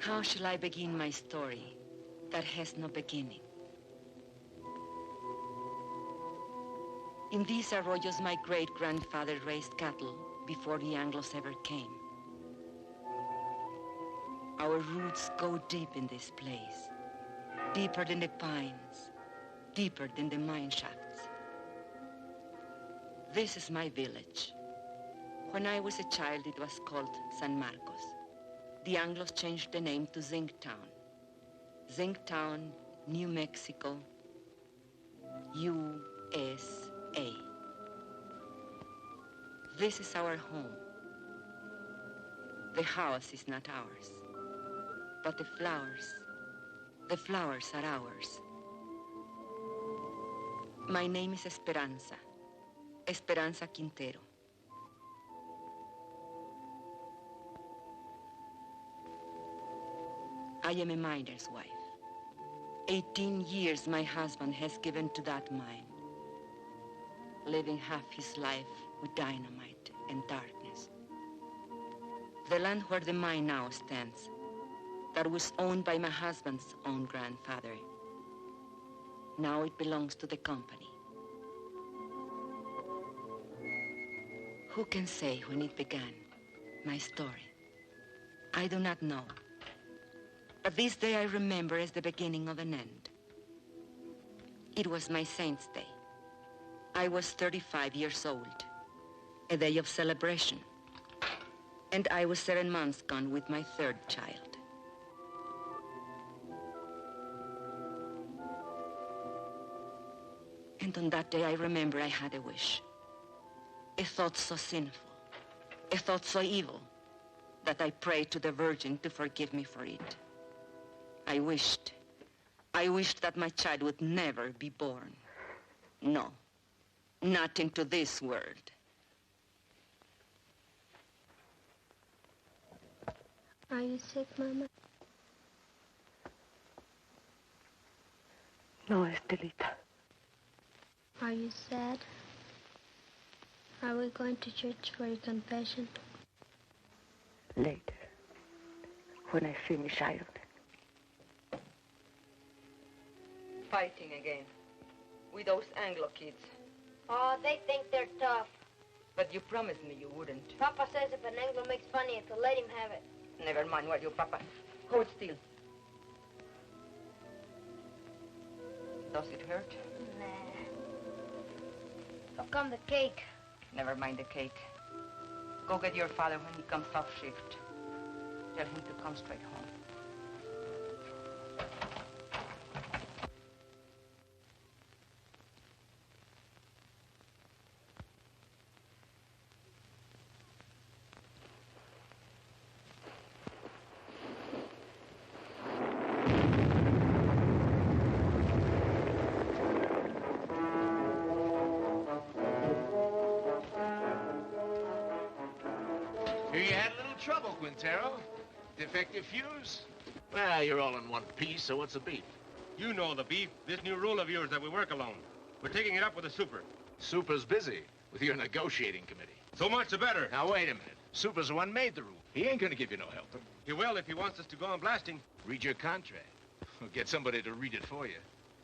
How shall I begin my story that has no beginning? In these arroyos, my great-grandfather raised cattle before the Anglos ever came. Our roots go deep in this place, deeper than the pines, deeper than the mine shafts. This is my village. When I was a child, it was called San Marcos. The Anglos changed the name to Zinc Town. Zinc Town, New Mexico, USA. This is our home. The house is not ours, but the flowers are ours. My name is Esperanza Quintero. I am a miner's wife. 18 years my husband has given to that mine, living half his life with dynamite and darkness. The land where the mine now stands, that was owned by my husband's own grandfather, now it belongs to the company. Who can say when it began, my story? I do not know. But this day I remember as the beginning of an end. It was my saint's day. I was 35 years old, a day of celebration. And I was 7 months gone with my third child. And on that day I remember I had a wish. A thought so sinful, a thought so evil, that I prayed to the Virgin to forgive me for it. I wished that my child would never be born. No, not into this world. Are you sick, Mama? No, Estelita. Are you sad? Are we going to church for your confession? Later, when I finish ironing. Fighting again, with those Anglo kids. Oh, they think they're tough. But you promised me you wouldn't. Papa says if an Anglo makes fun of you, to let him have it. Never mind what you, Papa. Hold still. Does it hurt? Nah. How come the cake? Never mind the cake. Go get your father when he comes off shift. Tell him to come straight home. Trouble, Quintero. Defective fuse? Well, you're all in one piece, so what's the beef? You know the beef. This new rule of yours that we work alone. We're taking it up with the super. Super's busy with your negotiating committee. So much the better. Now, wait a minute. Super's the one made the rule. He ain't gonna give you no help. He will if he wants us to go on blasting. Read your contract. Or get somebody to read it for you.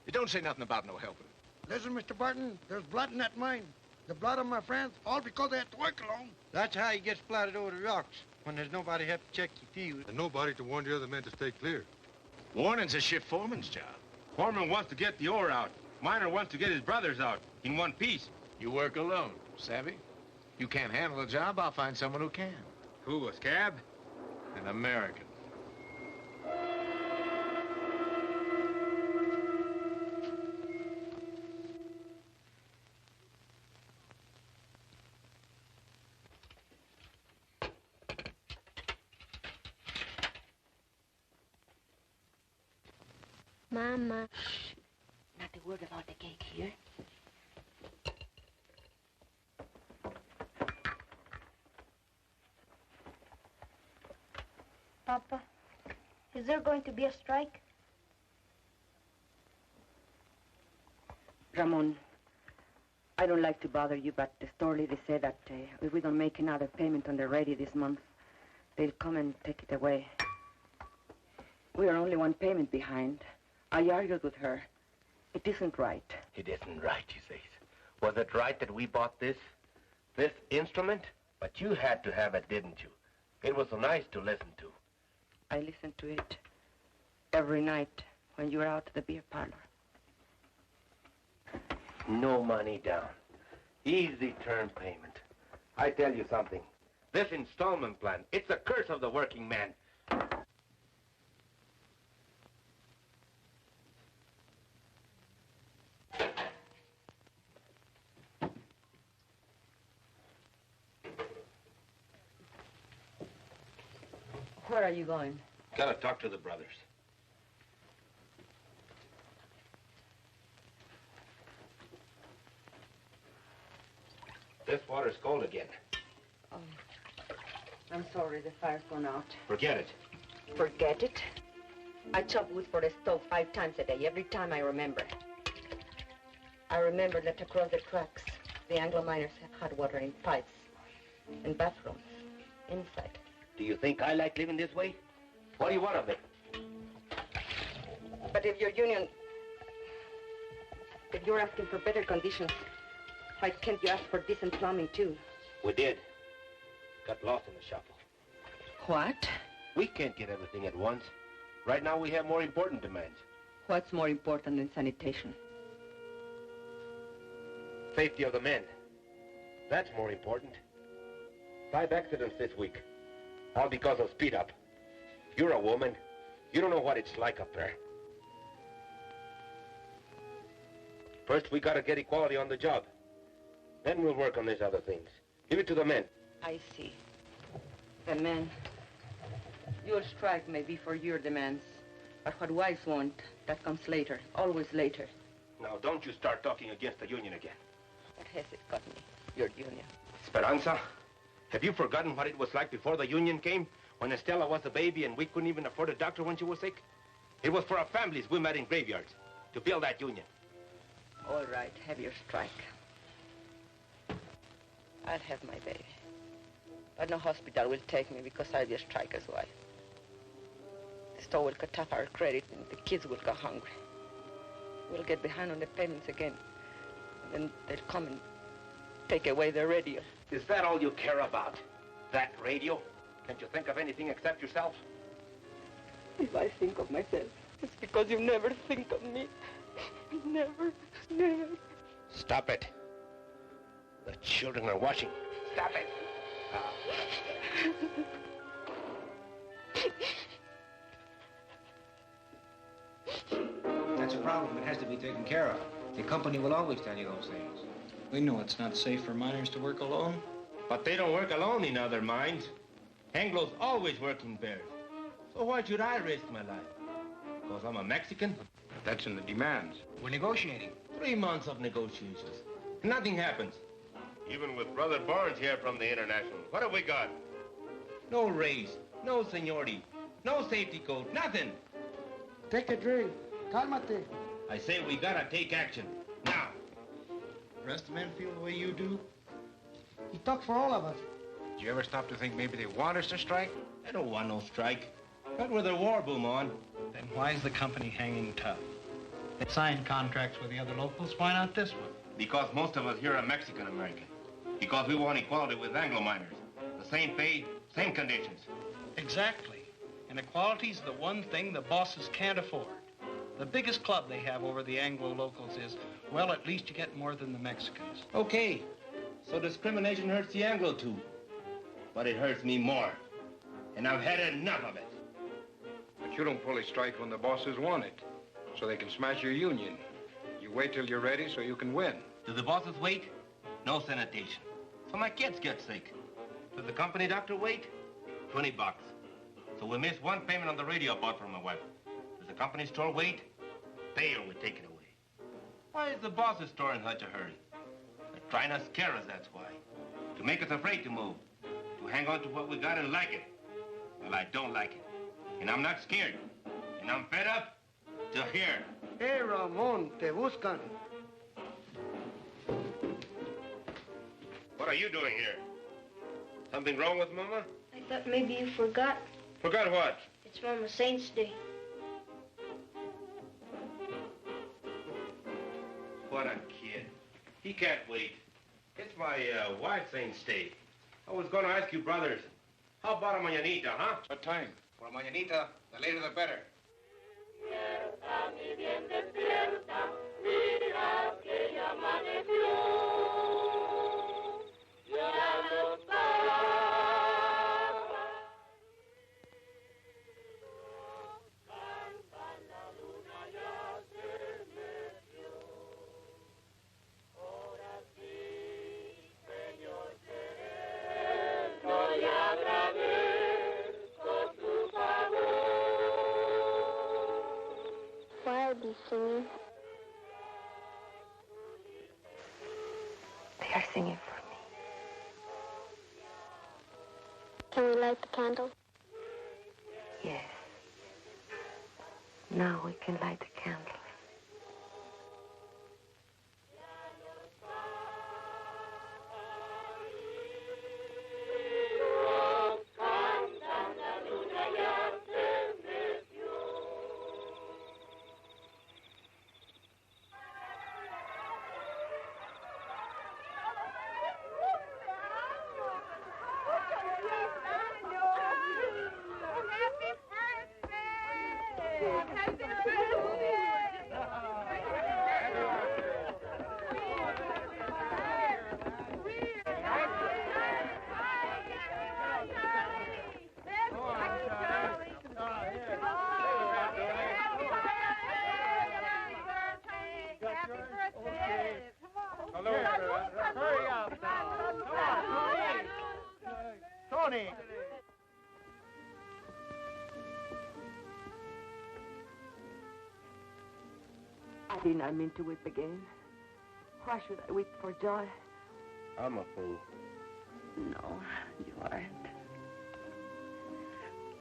It don't say nothing about no helping. Listen, Mr. Barton, there's blood in that mine. The blood of my friends, all because they had to work alone. That's how he gets splattered over the rocks, when there's nobody to help check your fuse. And nobody to warn the other men to stay clear. Warning's a shift foreman's job. Foreman wants to get the ore out. Miner wants to get his brothers out in one piece. You work alone, savvy? You can't handle a job, I'll find someone who can. Who, a scab? An American. Mama. Shh. Not a word about the cake here. Papa, is there going to be a strike? Ramon, I don't like to bother you, but the store lady said that if we don't make another payment on the radio this month, they'll come and take it away. We are only one payment behind. I argued with her. It isn't right. It isn't right, she says. Was it right that we bought this instrument? But you had to have it, didn't you? It was so nice to listen to. I listen to it every night when you're out at the beer parlor. No money down. Easy term payment. I tell you something. This installment plan, it's a curse of the working man. Where are you going? Gotta talk to the brothers. This water's cold again. Oh, I'm sorry, the fire's gone out. Forget it. Forget it? I chop wood for the stove 5 times a day, every time I remember. I remember that across the tracks, the Anglo miners have hot water in pipes, in bathrooms, inside. Do you think I like living this way? What do you want of me? But if your union... If you're asking for better conditions, why can't you ask for decent plumbing, too? We did. Got lost in the shuffle. What? We can't get everything at once. Right now, we have more important demands. What's more important than sanitation? Safety of the men. That's more important. 5 accidents this week. All because of speed up. You're a woman. You don't know what it's like up there. First, we gotta get equality on the job. Then we'll work on these other things. Give it to the men. I see. The men. Your strike may be for your demands, but what wives want, that comes later, always later. Now, don't you start talking against the union again. What has it got me, your union? Esperanza, have you forgotten what it was like before the union came? When Estella was a baby and we couldn't even afford a doctor when she was sick? It was for our families we met in graveyards to build that union. All right, have your strike. I'll have my baby. But no hospital will take me because I'll be a striker's wife. The store will cut off our credit and the kids will go hungry. We'll get behind on the payments again. And then they'll come and take away the radio. Is that all you care about? That radio? Can't you think of anything except yourself? If I think of myself, it's because you never think of me. Never, never. Stop it. The children are watching. Stop it. That's a problem. It has to be taken care of. The company will always tell you those things. We know it's not safe for miners to work alone. But they don't work alone in other mines. Anglo's always working bears. So why should I risk my life? Because I'm a Mexican? That's in the demands. We're negotiating. 3 months of negotiations. Nothing happens. Even with Brother Barnes here from the International, what have we got? No raise, no seniority, no safety code, nothing. Take a drink. Cálmate. I say we gotta take action, now. The rest of the men feel the way you do? He talks for all of us. Did you ever stop to think maybe they want us to strike? I don't want no strike. Not with a war boom on. Then why is the company hanging tough? They signed contracts with the other locals. Why not this one? Because most of us here are Mexican-American. Because we want equality with Anglo miners. The same pay, same conditions. Exactly. And equality's the one thing the bosses can't afford. The biggest club they have over the Anglo locals is, well, at least you get more than the Mexicans. Okay, so discrimination hurts the Anglo too. But it hurts me more. And I've had enough of it. But you don't pull a strike when the bosses want it, so they can smash your union. You wait till you're ready so you can win. Do the bosses wait? No sanitation. So my kids get sick. Does the company doctor wait? $20. So we miss one payment on the radio I bought for my wife. Does the company store wait? They will take it away. Why is the boss's store in such a hurry? They're trying to scare us, that's why. To make us afraid to move. To hang on to what we got and like it. Well, I don't like it. And I'm not scared. And I'm fed up to here. Hey, Ramon, te buscan. What are you doing here? Something wrong with Mama? I thought maybe you forgot. Forgot what? It's Mama Saint's Day. about a kid? He can't wait. It's my wife's ain't stay. I was going to ask you, brothers, how about a mañanita, huh? What time? For mañanita, the later the better. Why are they singing? They are singing for me. Can we light the candle? Yes. Now we can light the candles. I did not mean to weep again. Why should I weep for joy? I'm a fool. No, you aren't.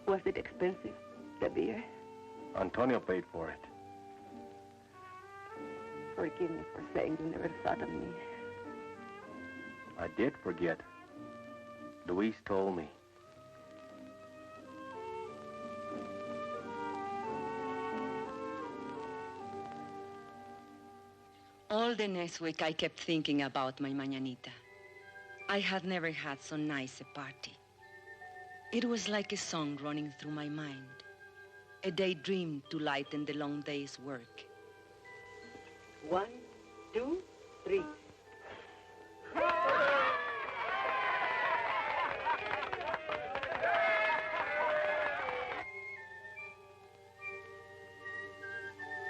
Was it expensive, the beer? Antonio paid for it. Forgive me for saying you never thought of me. I did forget. Luis told me. All the next week, I kept thinking about my mañanita. I had never had so nice a party. It was like a song running through my mind, a daydream to lighten the long day's work. 1, 2, 3.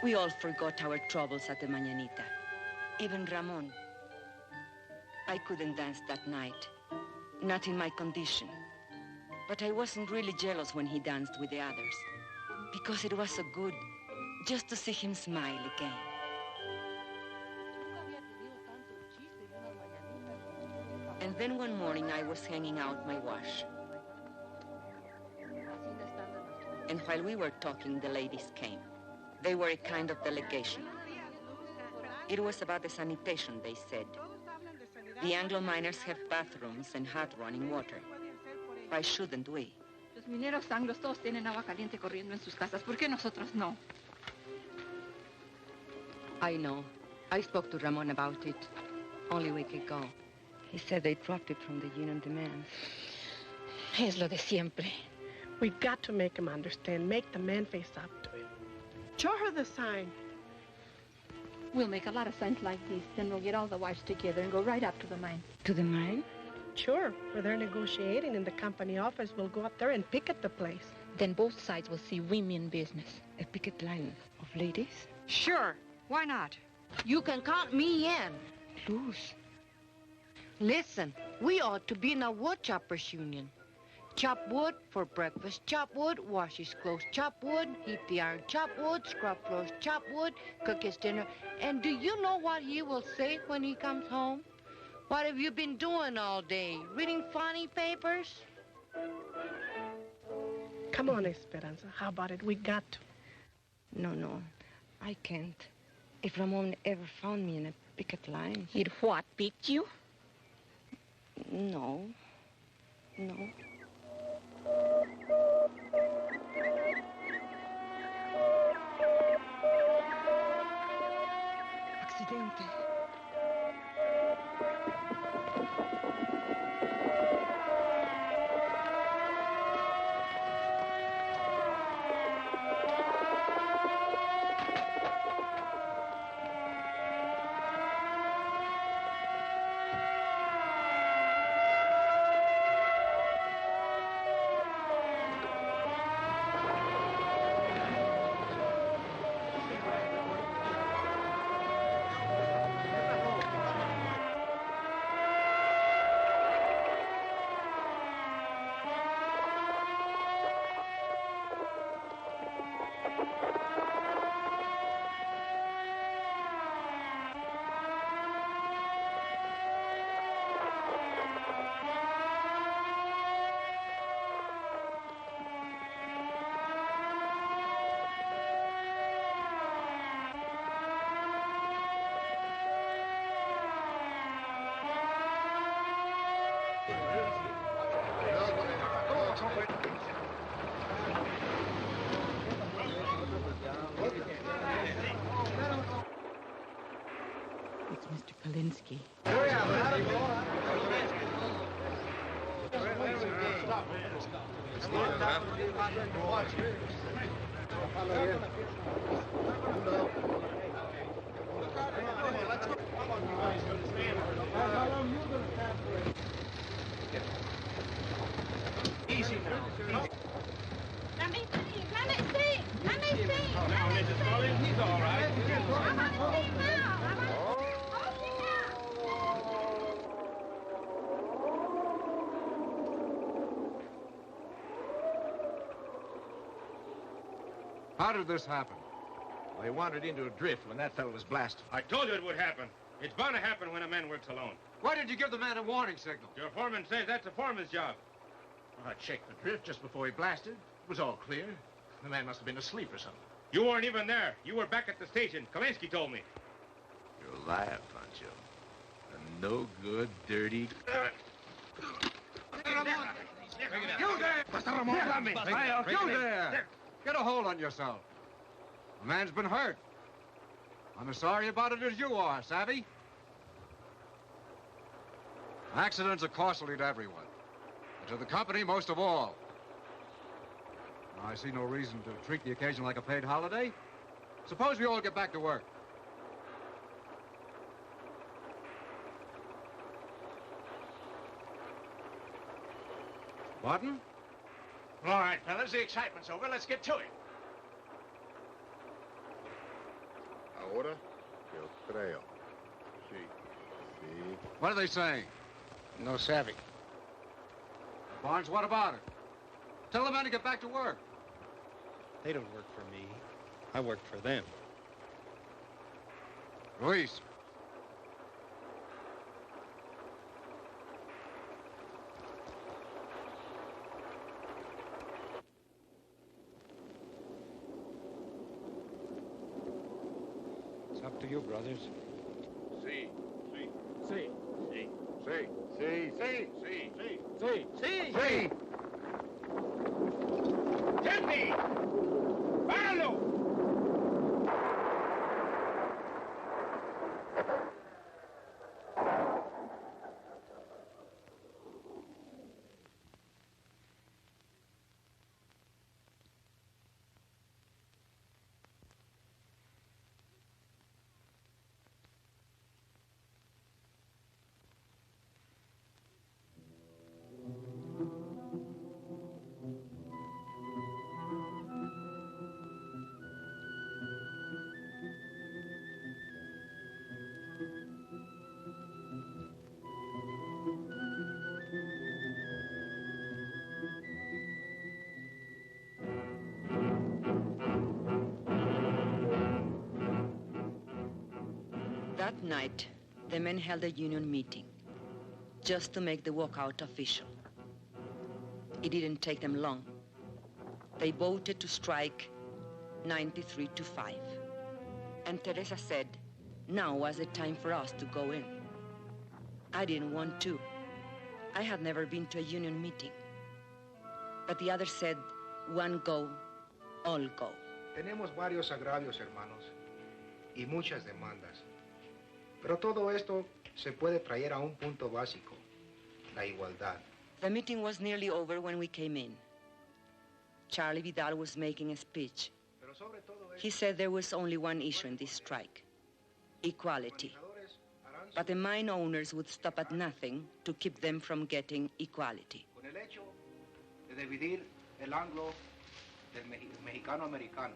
We all forgot our troubles at the mañanita. Even Ramon. I couldn't dance that night, not in my condition. But I wasn't really jealous when he danced with the others, because it was so good just to see him smile again. And then one morning I was hanging out my wash. And while we were talking, the ladies came. They were a kind of delegation. It was about the sanitation, they said. The Anglo miners have bathrooms and hot running water. Why shouldn't we? Los mineros anglos todos tienen agua caliente corriendo en sus casas. ¿Por qué nosotros no? I know. I spoke to Ramon about it only a week ago. He said they dropped it from the union demands. Es lo de siempre. We got to make him understand. Make the man face up to it. Show her the sign. We'll make a lot of signs like these. Then we'll get all the wives together and go right up to the mine. To the mine? Sure. Where they're negotiating in the company office, we'll go up there and picket the place. Then both sides will see women business. A picket line of ladies? Sure. Why not? You can count me in. Luz. Listen, we ought to be in a wood choppers union. Chop wood for breakfast, chop wood, wash his clothes, chop wood, heat the iron, chop wood, scrub floors, chop wood, cook his dinner. And do you know what he will say when he comes home? What have you been doing all day? Reading funny papers? Come on, Esperanza. How about it? We got to. No. I can't. If Ramon ever found me in a picket line... He'd what, picked you? No. presidente. It's Mr. Polinsky. Easy now. Let me see. Let me see. Let me see. Now, Mrs. Mullins, he's all right. I want to see now. I want to see. How did this happen? Well, he wandered into a drift when that fellow was blasted. I told you it would happen. It's bound to happen when a man works alone. Why did you give the man a warning signal? Your foreman says that's a foreman's job. Well, I checked the drift just before he blasted. It was all clear. The man must have been asleep or something. You weren't even there. You were back at the station. Kalinsky told me. You're a liar, Pancho. A no-good, dirty... You there! You there! Get a hold on yourself. The man's been hurt. I'm as sorry about it as you are, savvy? Accidents are costly to everyone. And to the company most of all. Now, I see no reason to treat the occasion like a paid holiday. Suppose we all get back to work. Barton? All right, fellas, the excitement's over. Let's get to it. Ahora, yo creo. Sí. Sí. What are they saying? No savvy. Barnes, what about it? Tell the men to get back to work. They don't work for me. I work for them. Luis. It's up to you, brothers. Sí. Sí. Sí. Sí. Sí. Sí. Sí. Sí. Sí. Sí. Sí. ¡Gente! ¡Páralo! That night, the men held a union meeting just to make the walkout official. It didn't take them long. They voted to strike 93-5. And Teresa said, now was the time for us to go in. I didn't want to. I had never been to a union meeting. But the others said, one go, all go. Tenemos varios agravios, hermanos, y muchas demandas. Pero todo esto se puede traer a un punto básico, la igualdad. The meeting was nearly over when we came in. Charlie Vidal was making a speech. He said there was only one issue in this strike: equality. But the mine owners would stop at nothing to keep them from getting equality. Con el hecho de dividir el anglo del mexicano-americano.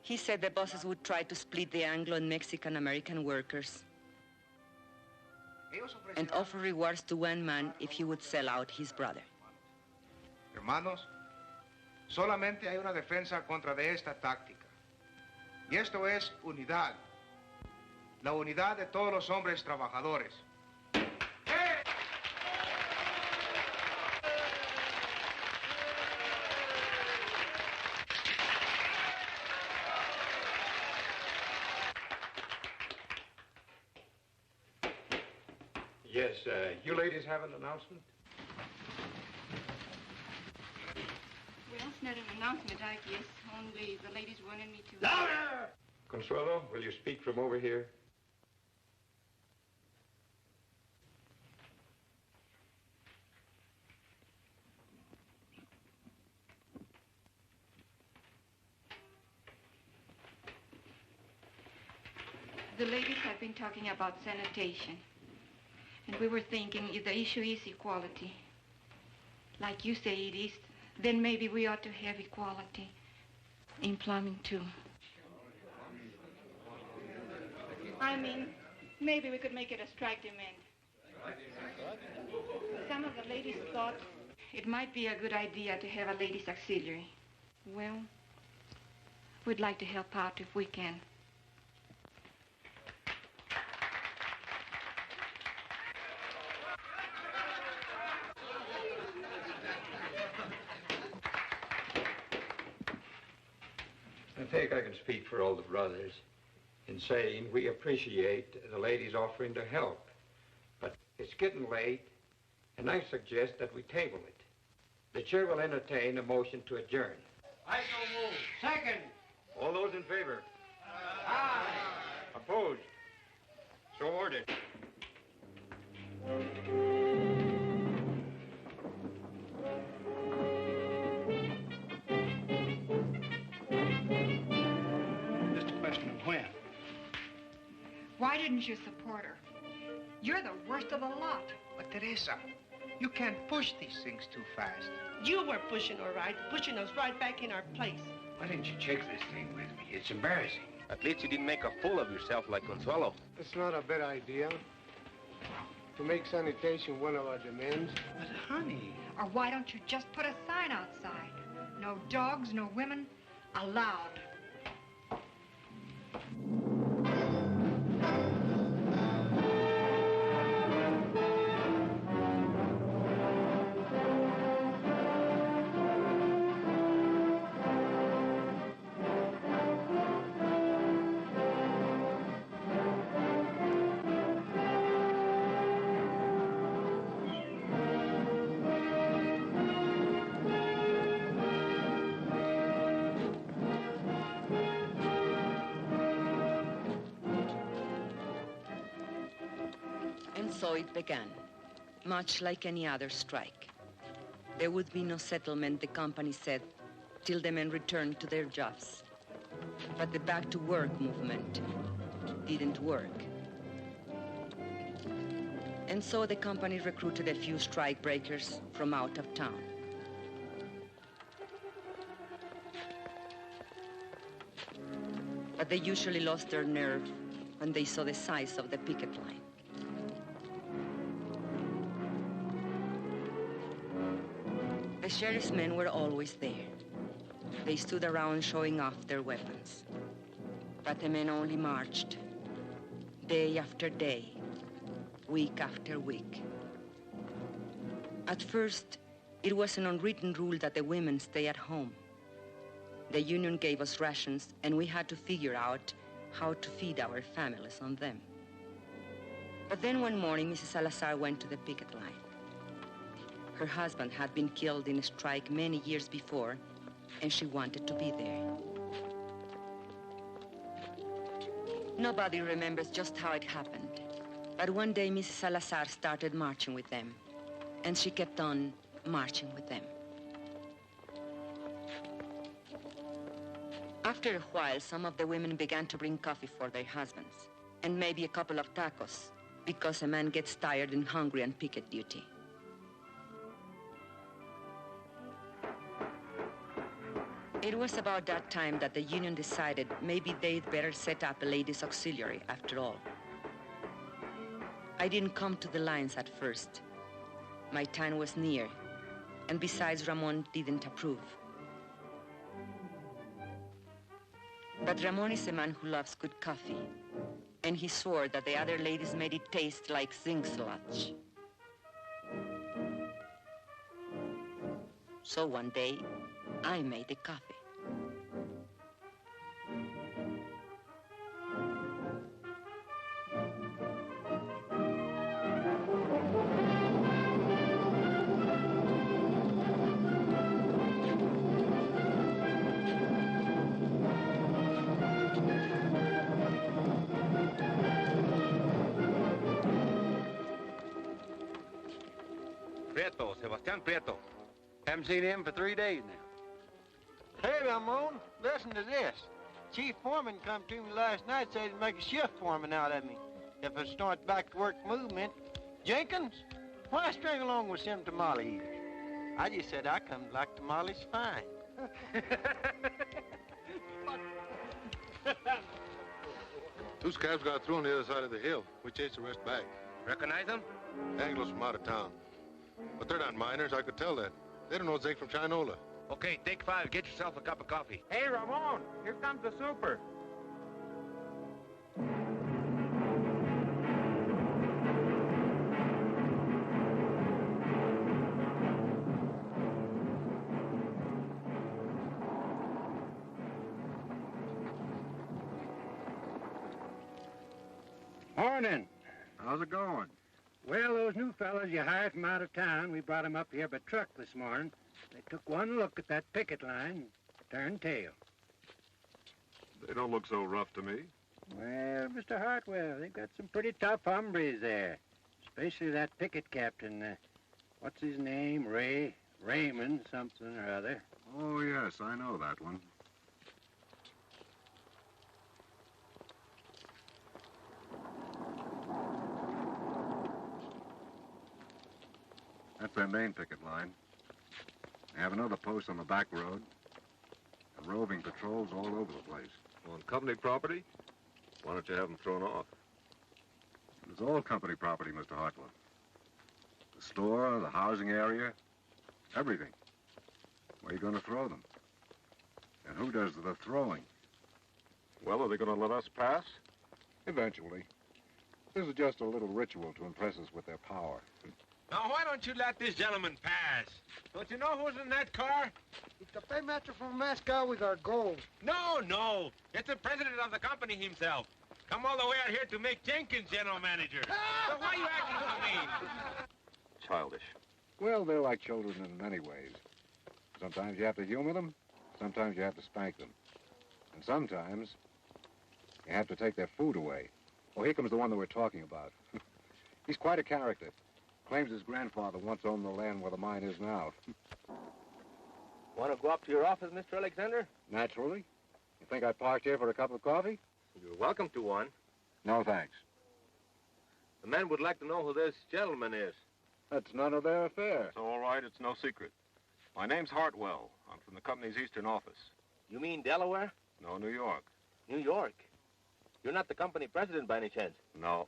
He said the bosses would try to split the Anglo and Mexican-American workers and offer rewards to one man if he would sell out his brother. Hermanos, solamente hay una defensa contra de esta táctica. Y esto es unidad. La unidad de todos los hombres trabajadores. Yes, you ladies have an announcement? Well, it's not an announcement, I guess. Only the ladies wanted me to... Louder! Consuelo, will you speak from over here? The ladies have been talking about sanitation. And we were thinking if the issue is equality, like you say it is, then maybe we ought to have equality in plumbing, too. I mean, maybe we could make it a strike demand. Some of the ladies thought it might be a good idea to have a ladies' auxiliary. Well, we'd like to help out if we can. I think I can speak for all the brothers in saying we appreciate the ladies offering to help. But it's getting late, and I suggest that we table it. The chair will entertain a motion to adjourn. I so move. Second. All those in favor? Aye. Opposed? So ordered. Just a question of when. Why didn't you support her? You're the worst of the lot. But Teresa, you can't push these things too fast. You were pushing her right, pushing us right back in our place. Why didn't you check this thing with me? It's embarrassing. At least you didn't make a fool of yourself like Consuelo. It's not a bad idea to make sanitation one of our demands. But honey... Or why don't you just put a sign outside? No dogs, no women, allowed. So it began, much like any other strike. There would be no settlement, the company said, till the men returned to their jobs. But the back-to-work movement didn't work. And so the company recruited a few strike breakers from out of town. But they usually lost their nerve when they saw the size of the picket line. The sheriff's men were always there. They stood around showing off their weapons. But the men only marched, day after day, week after week. At first, it was an unwritten rule that the women stay at home. The union gave us rations, and we had to figure out how to feed our families on them. But then one morning, Mrs. Salazar went to the picket line. Her husband had been killed in a strike many years before, and she wanted to be there. Nobody remembers just how it happened. But one day, Mrs. Salazar started marching with them. And she kept on marching with them. After a while, some of the women began to bring coffee for their husbands. And maybe a couple of tacos, because a man gets tired and hungry on picket duty. It was about that time that the union decided maybe they'd better set up a ladies' auxiliary after all. I didn't come to the lines at first. My time was near, and besides, Ramon didn't approve. But Ramon is a man who loves good coffee, and he swore that the other ladies made it taste like zinc sludge. So one day, I made the coffee. Prieto, Sebastián Prieto. Haven't seen him for 3 days now. Hey, Ramon, listen to this. Chief Foreman come to me last night, said he'd make a shift foreman out of me if I start back to work movement. Jenkins, why string along with some tamale eaters? I just said I come to like tamales fine. Two scabs got through on the other side of the hill. We chased the rest back. Recognize them? Anglos from out of town. But they're not miners, I could tell that. They don't know zinc from Chinola. Okay, take 5. Get yourself a cup of coffee. Hey, Ramon, here comes the super. Morning. How's it going? Well, those new fellas you hired from out of town, we brought them up here by truck this morning. They took one look at that picket line and turned tail. They don't look so rough to me. Well, Mr. Hartwell, they've got some pretty tough hombres there. Especially that picket captain. What's his name? Raymond something or other. Oh, yes, I know that one. That's their main picket line. They have another post on the back road. And roving patrols all over the place. On company property? Why don't you have them thrown off? It's all company property, Mr. Hartwell. The store, the housing area, everything. Where are you going to throw them? And who does the throwing? Well, are they going to let us pass? Eventually. This is just a little ritual to impress us with their power. Now, why don't you let this gentleman pass? Don't you know who's in that car? It's the paymaster from Moscow with our gold. No. It's the president of the company himself. Come all the way out here to make Jenkins general manager. So why are you acting so mean? Childish. Well, they're like children in many ways. Sometimes you have to humor them. Sometimes you have to spank them. And sometimes you have to take their food away. Oh, here comes the one that we're talking about. He's quite a character. Claims his grandfather once owned the land where the mine is now. Want to go up to your office, Mr. Alexander? Naturally. You think I parked here for a cup of coffee? You're welcome to one. No, thanks. The man would like to know who this gentleman is. That's none of their affair. It's all right. It's no secret. My name's Hartwell. I'm from the company's eastern office. You mean Delaware? No, New York. New York? You're not the company president by any chance? No.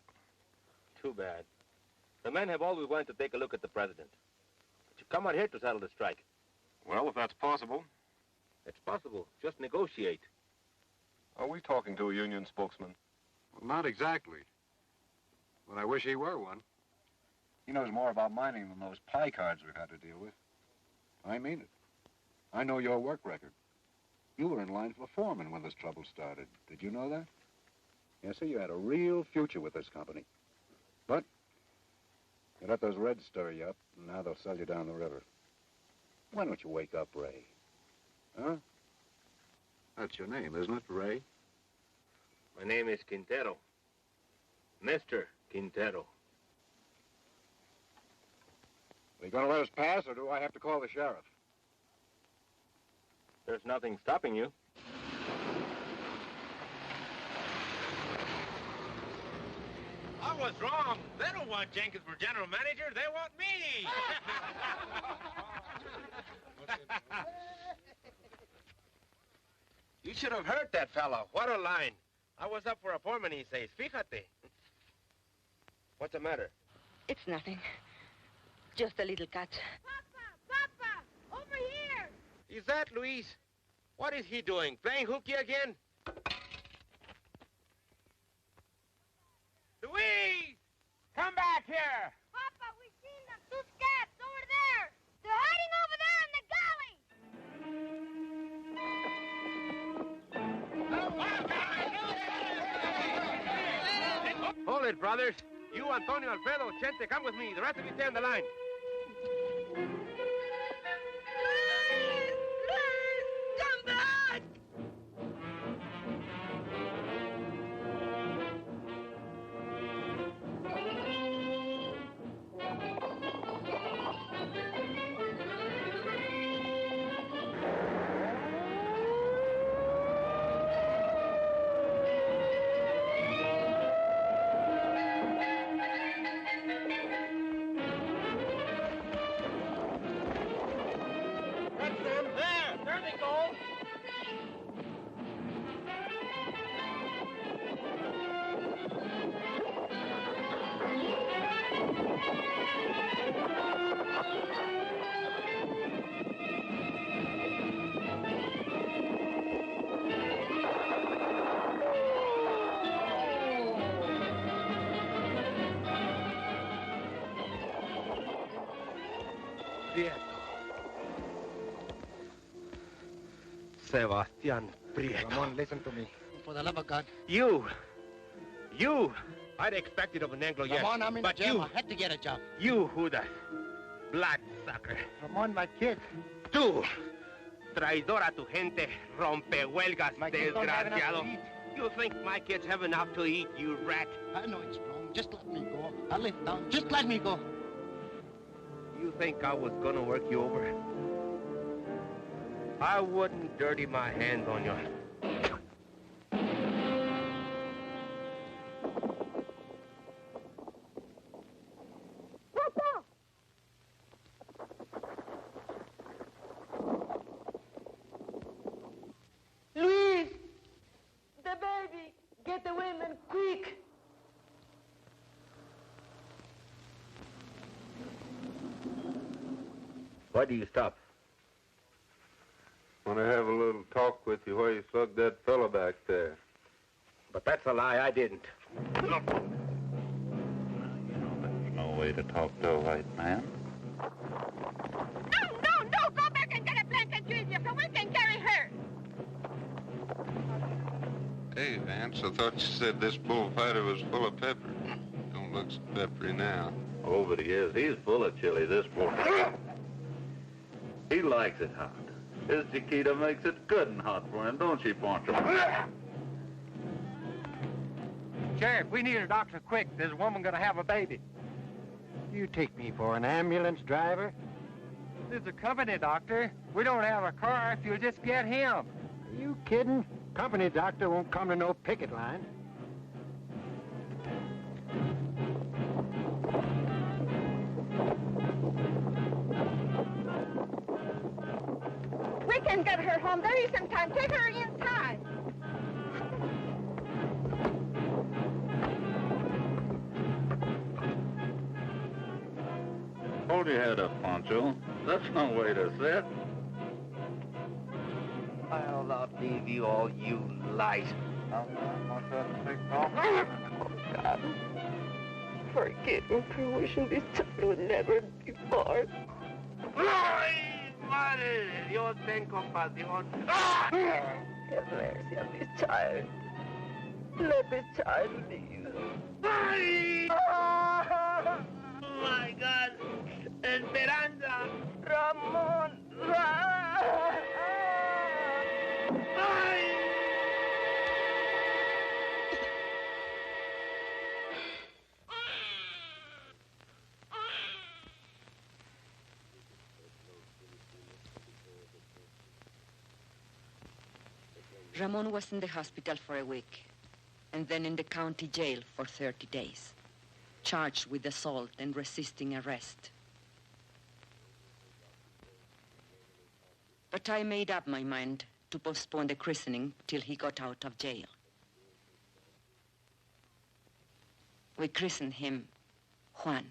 Too bad. The men have always wanted to take a look at the president. But you come out here to settle the strike. Well, if that's possible. It's possible. Just negotiate. Are we talking to a union spokesman? Well, not exactly. But I wish he were one. He knows more about mining than those pie cards we've had to deal with. I mean it. I know your work record. You were in line for foreman when this trouble started. Did you know that? Yes, sir, you had a real future with this company. But you let those Reds stir you up, and now they'll sell you down the river. Why don't you wake up, Ray? Huh? That's your name, isn't it, Ray? My name is Quintero. Mr. Quintero. Are you going to let us pass, or do I have to call the sheriff? There's nothing stopping you. I was wrong. They don't want Jenkins for general manager. They want me. You should have heard that fellow. What a line. I was up for appointment, he says. Fíjate. What's the matter? It's nothing. Just a little cut. Papa, over here. Is that Luis? What is he doing? Playing hooky again? Luis! Come back here! Papa, we seen them. Two scabs over there. They're hiding over there in the galley. Hold it, brothers. You, Antonio, Alfredo, Chente, come with me. The rest of you stay on the line. Come back! Sebastian Prieto. Ramon, listen to me. For the love of God. You! I'd expect it of an Anglo, yes. Ramon, I'm in but jail. you, I had to get a job. You, Judas. Bloodsucker. Ramon, my kid. Tú, traidor a tu gente, rompehuelgas, My kids don't have enough to desgraciado. eat. You think my kids have enough to eat, you rat? I know it's wrong. Just let me go. I'll live down. Just let me go. You think I was gonna work you over? I wouldn't dirty my hands on you. Luis! The baby! Get the women, quick! Why do you stop? Want to have a little talk with you while you slug that fella back there. But that's a lie. I didn't. No way to talk to a white man. No! Go back and get a blanket, Julia, so we can carry her! Hey, Vance, I thought you said this bullfighter was full of pepper. Don't look so peppery now. Oh, but he is. He's full of chili, this boy. He likes it hot. His Chiquita makes it good and hot for him, don't she, Poncho? Sheriff, we need a doctor quick. There's a woman gonna have a baby. You take me for an ambulance driver? There's a company doctor. We don't have a car if you'll just get him. Are you kidding? Company doctor won't come to no picket line. We can get her home. There isn't time. Take her inside. Hold your head up, Poncho. That's no way to sit. I'll outlive you all, you lies. Oh, God. Forgive me for wishing this child would never be born. ¡Ay, madre de Dios, ten compasión! Have mercy on this child. Let this child live. ¡Ay! Oh, my God! Esperanza! Ramon! ¡Ay! Ramon was in the hospital for a week, and then in the county jail for 30 days, charged with assault and resisting arrest. But I made up my mind to postpone the christening till he got out of jail. We christened him Juan.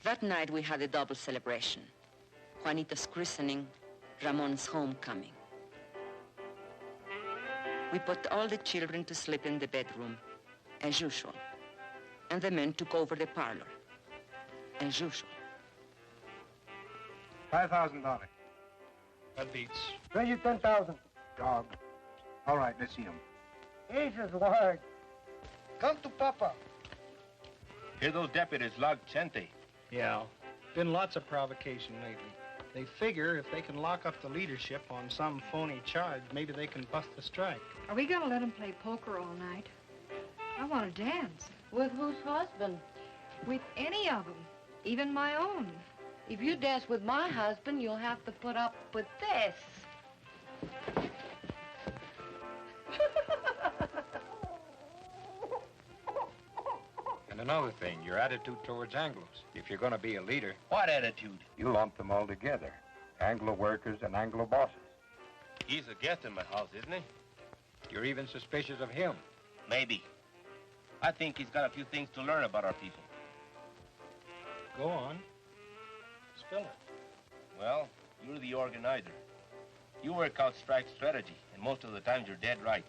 That night we had a double celebration. Juanito's christening, Ramon's homecoming. We put all the children to sleep in the bedroom, as usual. And the men took over the parlor, as usual. $5,000. That beats. Raise you 10,000. Dog. All right, let's see him. Jesus, word. Come to Papa. Hear those deputies log Chente. Yeah. Been lots of provocation lately. They figure if they can lock up the leadership on some phony charge, maybe they can bust the strike. Are we going to let him play poker all night? I want to dance. With whose husband? With any of them, even my own. If you dance with my husband, you'll have to put up with this. And another thing, your attitude towards Anglos. If you're going to be a leader... What attitude? You lump them all together. Anglo workers and Anglo bosses. He's a guest in my house, isn't he? You're even suspicious of him. Maybe. I think he's got a few things to learn about our people. Go on. Spill it. Well, you're the organizer. You work out strike strategy, and most of the times you're dead right.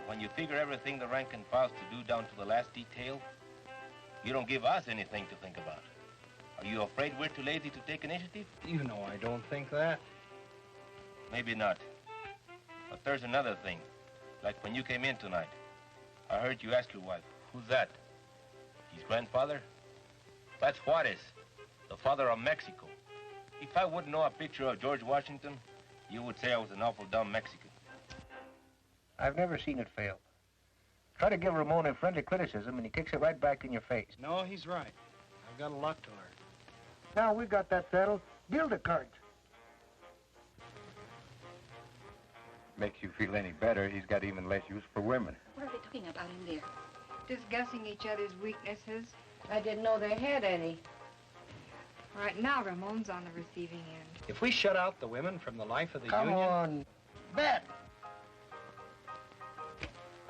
When you figure everything the rank and file's to do down to the last detail, you don't give us anything to think about. Are you afraid we're too lazy to take initiative? You know I don't think that. Maybe not. But there's another thing. Like when you came in tonight, I heard you ask your wife, who's that? His grandfather? That's Juarez, the father of Mexico. If I wouldn't know a picture of George Washington, you would say I was an awful dumb Mexican. I've never seen it fail. Try to give Ramon a friendly criticism, and he kicks it right back in your face. No, he's right. I've got a lot to learn. Now we've got that settled. Deal the cards. Makes you feel any better, he's got even less use for women. What are they talking about in there? Discussing each other's weaknesses. I didn't know they had any. Right now, Ramon's on the receiving end. If we shut out the women from the life of the Come union... on. Bet.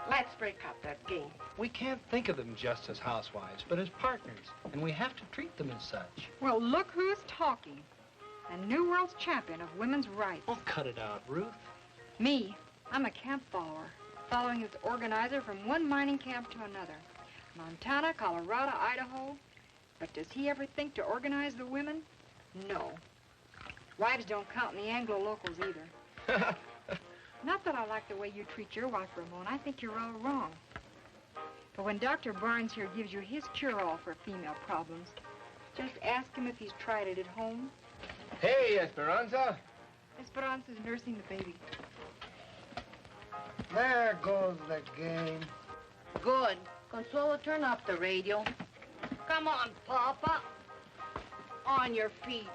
Let's break up that game. We can't think of them just as housewives, but as partners. And we have to treat them as such. Well, look who's talking. The New World's champion of women's rights. Oh, cut it out, Ruth. Me, I'm a camp follower, following his organizer from one mining camp to another. Montana, Colorado, Idaho. But does he ever think to organize the women? No. Wives don't count in the Anglo locals either. Not that I like the way you treat your wife, Ramon. I think you're all wrong. But when Dr. Barnes here gives you his cure-all for female problems, just ask him if he's tried it at home. Hey, Esperanza. Esperanza's nursing the baby. There goes the game. Good. Consuelo, turn up the radio. Come on, Papa. On your feet.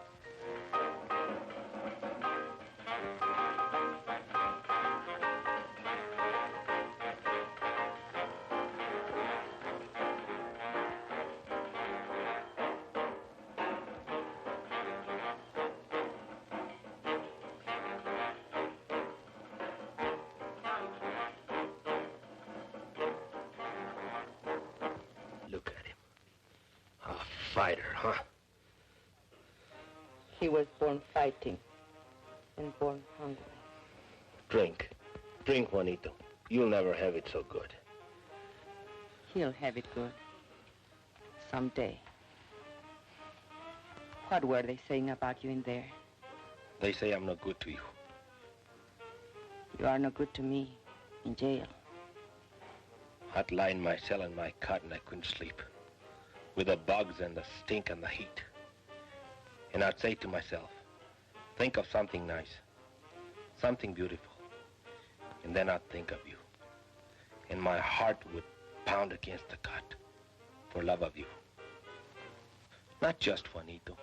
Fighter, huh? He was born fighting and born hungry. Drink. Drink, Juanito. You'll never have it so good. He'll have it good. Someday. What were they saying about you in there? They say I'm no good to you. You are no good to me in jail. I'd lie in my cell in my cot and I couldn't sleep. With the bugs and the stink and the heat. And I'd say to myself, think of something nice, something beautiful. And then I'd think of you. And my heart would pound against the cot for love of you. Not just Juanito.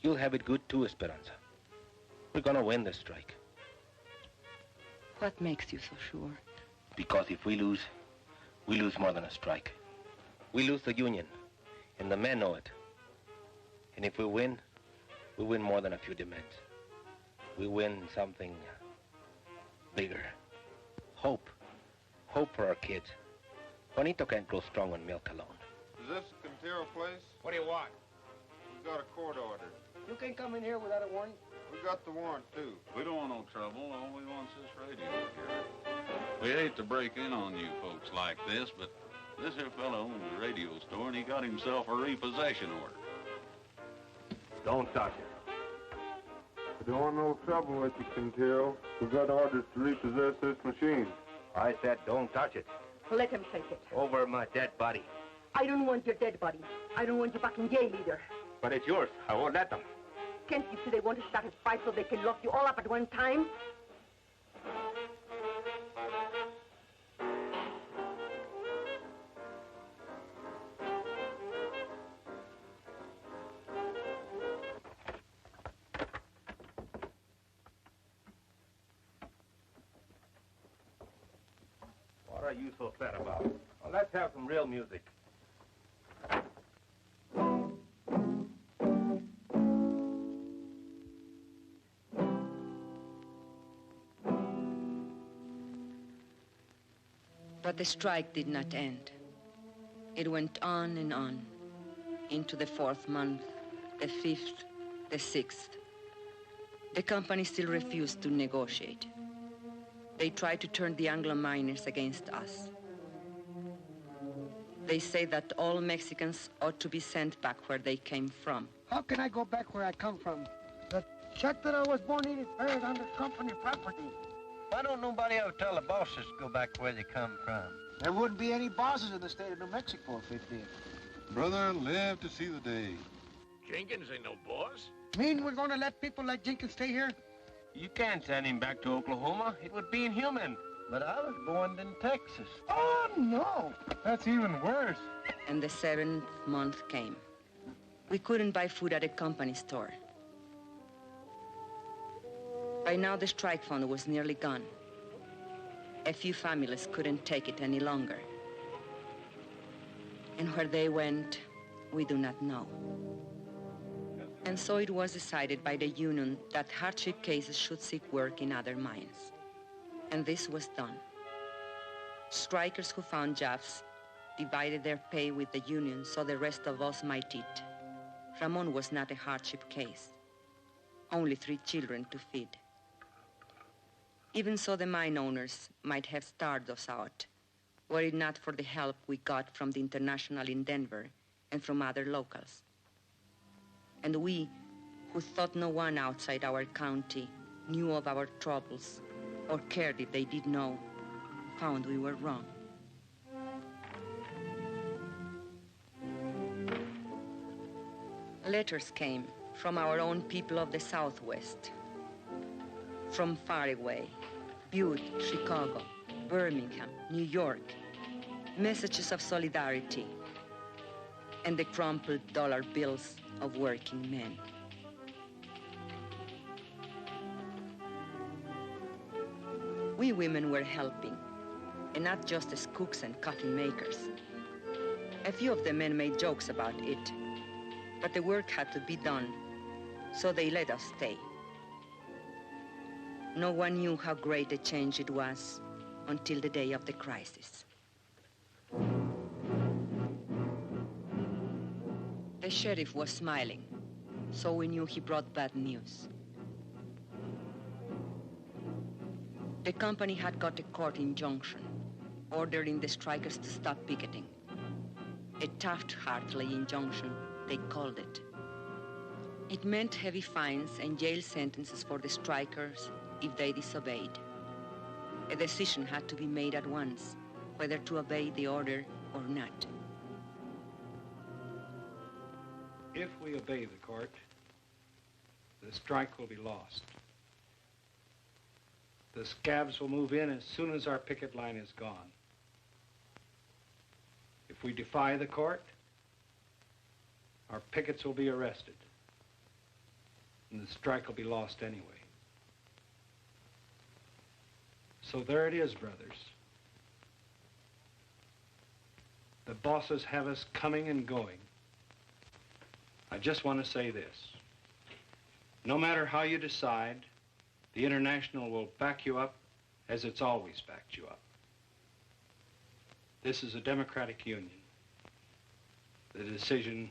You'll have it good too, Esperanza. We're gonna win this strike. What makes you so sure? Because if we lose more than a strike. We lose the union, and the men know it. And if we win more than a few demands. We win something bigger. Hope. Hope for our kids. Juanito can't grow strong on milk alone. Is this the Quintero place? What do you want? We've got a court order. You can't come in here without a warrant. We got the warrant, too. We don't want no trouble. All we want's this radio here. We hate to break in on you folks like this, but this here fellow owns a radio store, and he got himself a repossession order. Don't touch it. We don't want no trouble with you, Quintero. We got orders to repossess this machine. I said don't touch it. Let him take it. Over my dead body. I don't want your dead body. I don't want you back in jail either. But it's yours. I won't let them. Can't you see they want to start a fight so they can lock you all up at one time? What are you so sad about? Well, let's have some real music. But the strike did not end. It went on and on, into the 4th month, the 5th, the 6th. The company still refused to negotiate. They tried to turn the Anglo miners against us. They say that all Mexicans ought to be sent back where they came from. How can I go back where I come from? The shack that I was born in is buried under company property. Why don't nobody ever tell the bosses to go back where they come from? There wouldn't be any bosses in the state of New Mexico if it did. Brother, live to see the day. Jenkins ain't no boss. Mean we're gonna let people like Jenkins stay here? You can't send him back to Oklahoma. It would be inhuman. But I was born in Texas. Oh, no. That's even worse. And the 7th month came. We couldn't buy food at a company store. By now, the strike fund was nearly gone. A few families couldn't take it any longer. And where they went, we do not know. And so it was decided by the union that hardship cases should seek work in other mines. And this was done. Strikers who found jobs divided their pay with the union so the rest of us might eat. Ramon was not a hardship case. Only 3 children to feed. Even so, the mine owners might have starved us out, were it not for the help we got from the International in Denver and from other locals. And we, who thought no one outside our county knew of our troubles or cared if they did know, found we were wrong. Letters came from our own people of the Southwest, from far away, Butte, Chicago, Birmingham, New York, messages of solidarity, and the crumpled dollar bills of working men. We women were helping, and not just as cooks and coffee makers. A few of the men made jokes about it, but the work had to be done, so they let us stay. No one knew how great a change it was until the day of the crisis. The sheriff was smiling, so we knew he brought bad news. The company had got a court injunction ordering the strikers to stop picketing. A Taft-Hartley injunction, they called it. It meant heavy fines and jail sentences for the strikers if they disobeyed. A decision had to be made at once, whether to obey the order or not. If we obey the court, the strike will be lost. The scabs will move in as soon as our picket line is gone. If we defy the court, our pickets will be arrested, and the strike will be lost anyway. So there it is, brothers. The bosses have us coming and going. I just want to say this. No matter how you decide, the International will back you up as it's always backed you up. This is a democratic union. The decision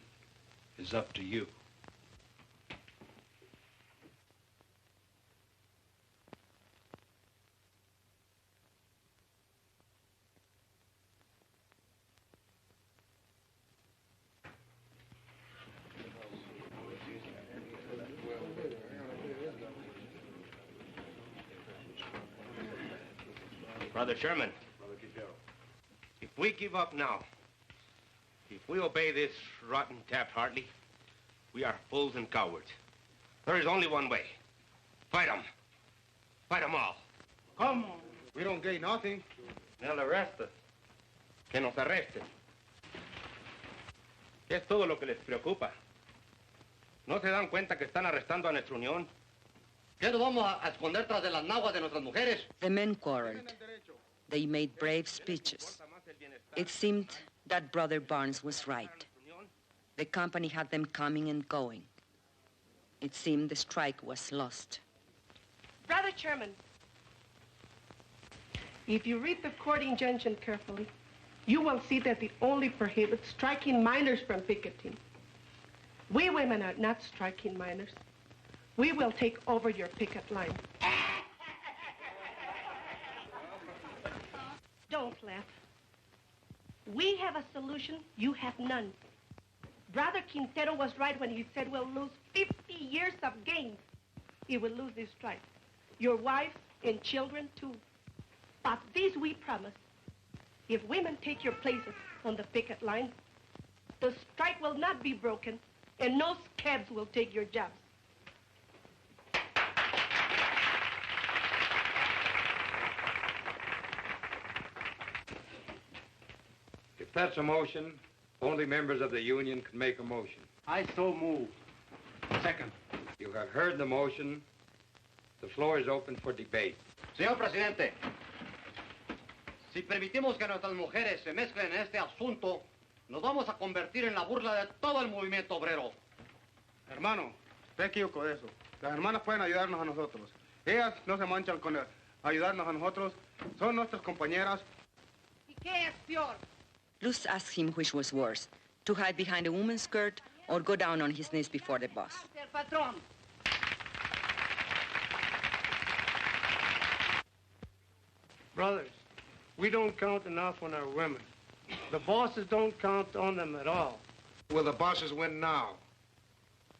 is up to you. Brother Sherman, if we give up now, if we obey this rotten Taft-Hartley, we are fools and cowards. There is only one way. Fight them. Fight them all. Come on. We don't gain nothing. They'll arrest us. Que nos arresten. Es todo lo que les preocupa. ¿No se dan cuenta que están arrestando a nuestra unión? ¿Qué nos vamos a esconder tras de las naguas de nuestras mujeres? The men quarreled. They made brave speeches. It seemed that Brother Barnes was right. The company had them coming and going. It seemed the strike was lost. Brother Chairman, if you read the court injunction carefully, you will see that it only prohibits striking minors from picketing. We women are not striking minors. We will take over your picket line. Don't laugh. We have a solution, you have none. Brother Quintero was right when he said we'll lose 50 years of gains. He will lose this strike. Your wives and children, too. But this we promise. If women take your places on the picket line, the strike will not be broken, and no scabs will take your jobs. If that's a motion, only members of the union can make a motion. I so move. Second. You have heard the motion. The floor is open for debate. Señor Presidente, si permitimos que nuestras mujeres se mezclen en este asunto, nos vamos a convertir en la burla de todo el movimiento obrero. Hermano, usted equivocó de eso. Las hermanas pueden ayudarnos a nosotros. Ellas no se manchan con ayudarnos a nosotros. Son nuestras compañeras. ¿Y qué es peor? Luz asked him which was worse, to hide behind a woman's skirt or go down on his knees before the boss. Brothers, we don't count enough on our women. The bosses don't count on them at all. Will the bosses win now?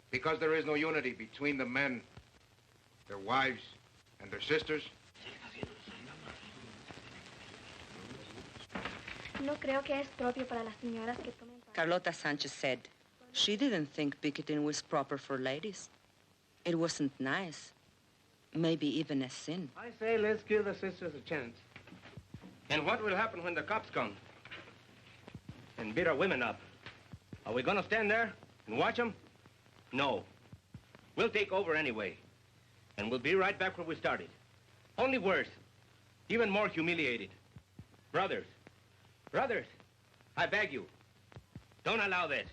Because there is no unity between the men, their wives, and their sisters? No creo que es propio para las señoras que tomen parte. Carlota Sanchez said she didn't think picketing was proper for ladies. It wasn't nice. Maybe even a sin. I say let's give the sisters a chance. And what will happen when the cops come and beat our women up? Are we going to stand there and watch them? No. We'll take over anyway. And we'll be right back where we started. Only worse. Even more humiliated. Brothers, I beg you, don't allow this.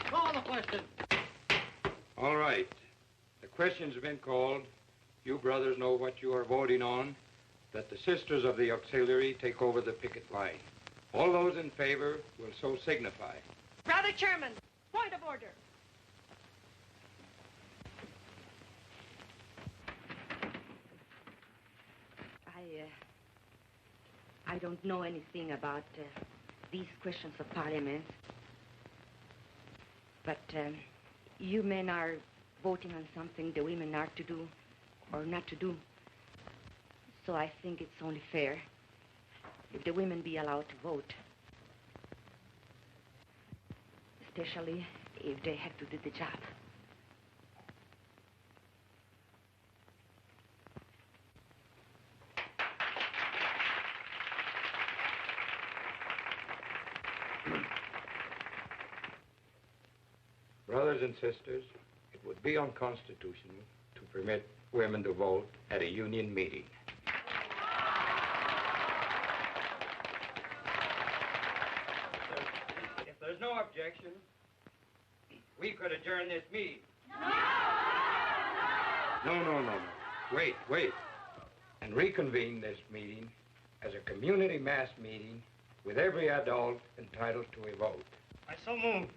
Call the question. All right. The question's been called. You brothers know what you are voting on, that the sisters of the auxiliary take over the picket line. All those in favor will so signify. Brother Chairman, point of order. I don't know anything about these questions of parliament. But you men are voting on something the women are to do or not to do. So I think it's only fair if the women be allowed to vote. Especially if they have to do the job. Brothers and sisters, it would be unconstitutional to permit women to vote at a union meeting. If there's no objection, we could adjourn this meeting. No. Wait. And reconvene this meeting as a community mass meeting with every adult entitled to a vote. I so move.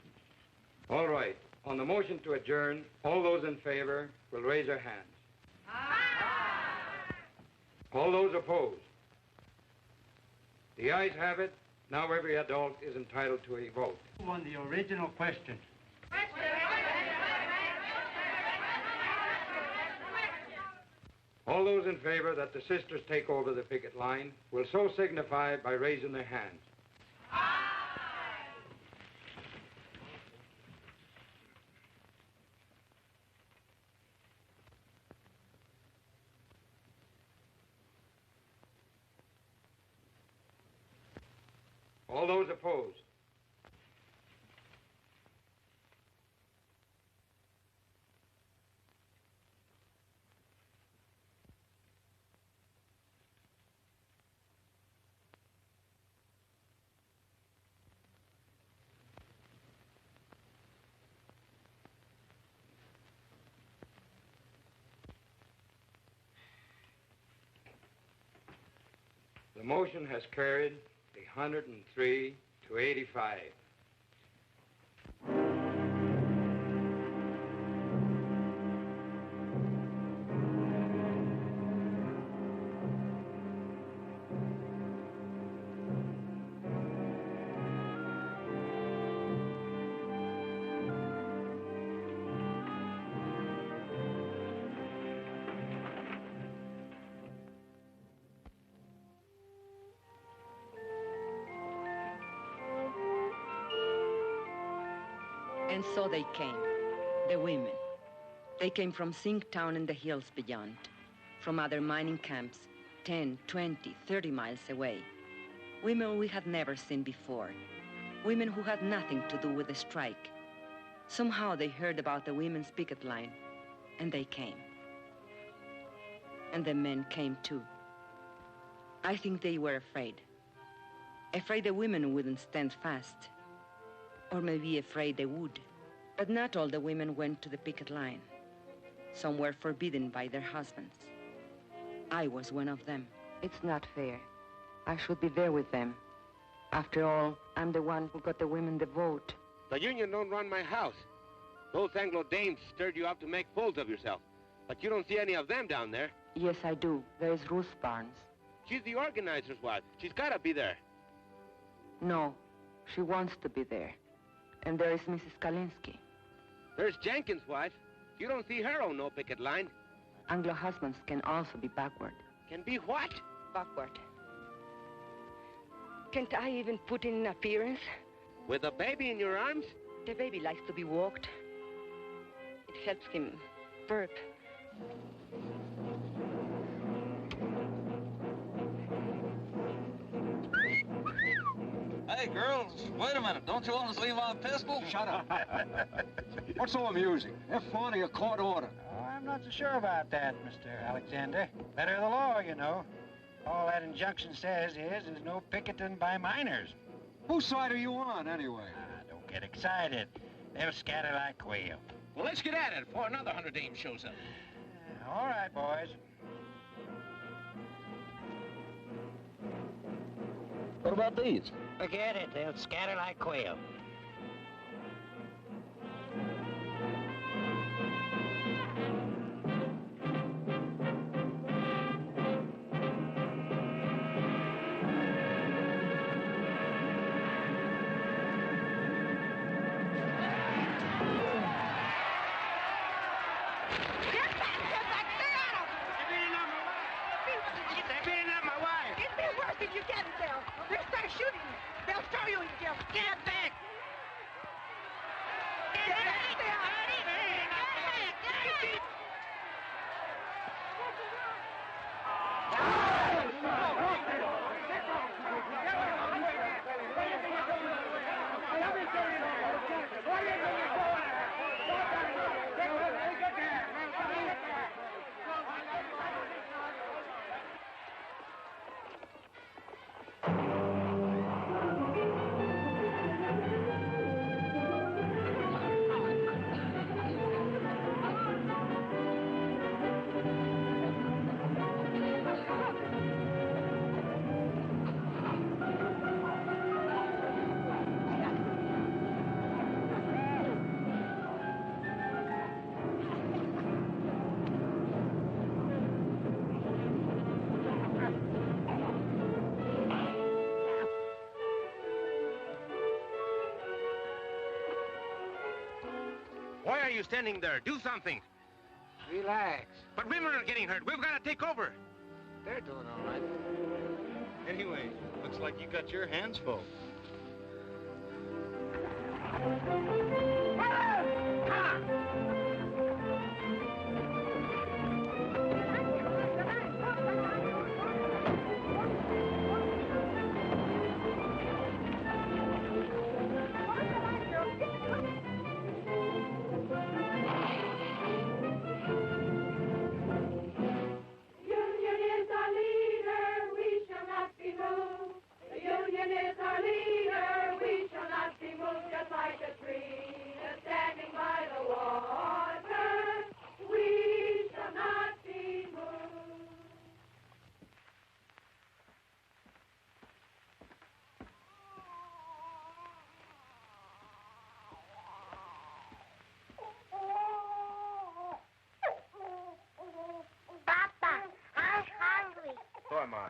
All right. On the motion to adjourn, all those in favor will raise their hands. Aye. All those opposed? The ayes have it. Now every adult is entitled to a vote. On the original question. All those in favor that the sisters take over the picket line will so signify by raising their hands. All those opposed? The motion has carried 103 to 85. And so they came, the women. They came from Zinc Town and the hills beyond, from other mining camps, 10, 20, 30 miles away. Women we had never seen before. Women who had nothing to do with the strike. Somehow they heard about the women's picket line, and they came. And the men came too. I think they were afraid. Afraid the women wouldn't stand fast. Or maybe afraid they would. But not all the women went to the picket line. Some were forbidden by their husbands. I was one of them. It's not fair. I should be there with them. After all, I'm the one who got the women the vote. The union don't run my house. Those Anglo dames stirred you up to make fools of yourself. But you don't see any of them down there. Yes, I do. There's Ruth Barnes. She's the organizer's wife. She's gotta be there. No, she wants to be there. And there is Mrs. Kalinsky. There's Jenkins' wife. You don't see her on no picket line. Anglo husbands can also be backward. Can be what? Backward. Can't I even put in an appearance? With a baby in your arms? The baby likes to be walked. It helps him burp. Hey, girls, wait a minute. Don't you want to see my pistol? Shut up. What's so amusing? F1 or a court order? Oh, I'm not so sure about that, Mr. Alexander. Better the law, you know. All that injunction says is there's no picketing by miners. Whose side are you on, anyway? Don't get excited. They'll scatter like quail. Well, let's get at it before another 100 dames shows up. All right, boys. What about these? Forget it. They'll scatter like quail. are you standing there? Do something. Relax. But women are getting hurt. We've got to take over. They're doing all right. Anyway, looks like you got your hands full. So am I.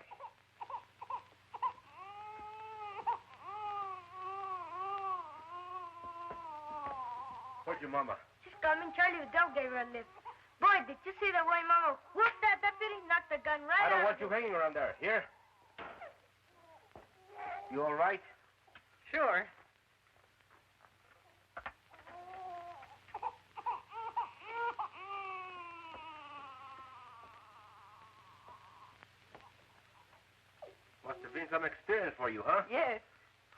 Where's your mama? She's coming. Charlie the dog gave her a lift. Boy, did you see the way Mama whooped that deputy? Knocked the gun right I don't out want you hanging around there. Here? You all right? Sure. Must have been some experience for you, huh? Yes.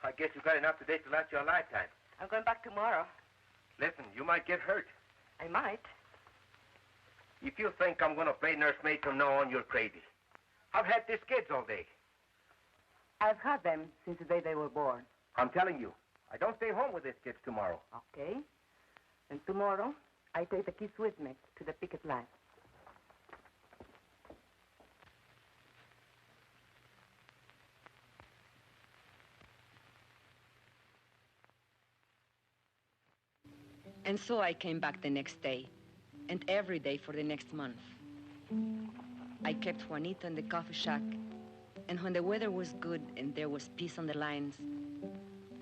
I guess you got enough today to last you a lifetime. I'm going back tomorrow. Listen, you might get hurt. I might. If you think I'm going to play nursemaid from now on, you're crazy. I've had these kids all day. I've had them since the day they were born. I'm telling you, I don't stay home with these kids tomorrow. Okay. And tomorrow, I take the kids with me to the picket line. And so I came back the next day, and every day for the next month. I kept Juanito in the coffee shack, and when the weather was good and there was peace on the lines,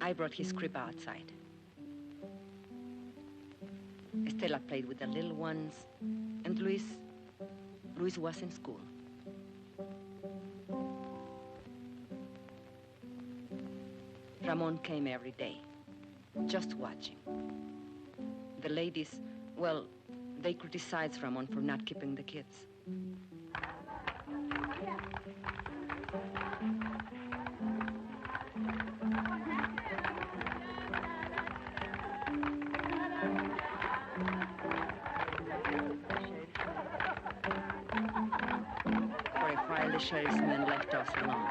I brought his crib outside. Estela played with the little ones, and Luis was in school. Ramon came every day, just watching. The ladies, well, they criticized Ramon for not keeping the kids. For a while, the sheriff's men left us alone.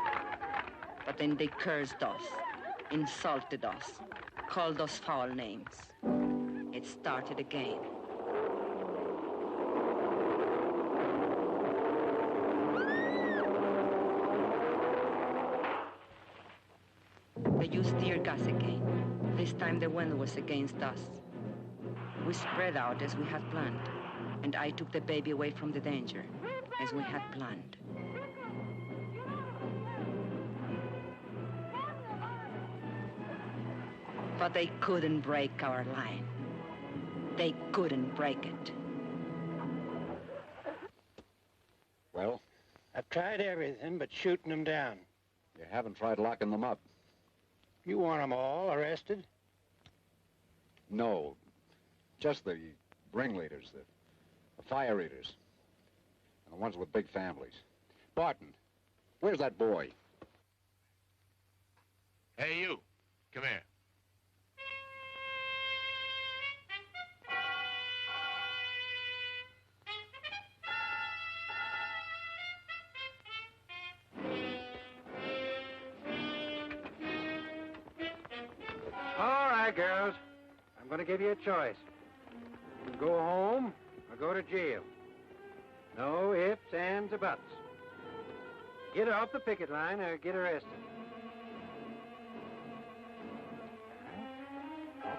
But then they cursed us, insulted us, called us foul names. It started again. They used tear gas again. This time the wind was against us. We spread out as we had planned, and I took the baby away from the danger, as we had planned. But they couldn't break our line. They couldn't break it. Well? I've tried everything but shooting them down. You haven't tried locking them up? You want them all arrested? No. Just the ringleaders, the fire eaters, and the ones with big families. Barton, where's that boy? Hey, you. Come here. All right, girls. I'm going to give you a choice. You can go home or go to jail. No ifs, ands, or buts. Get off the picket line or get arrested.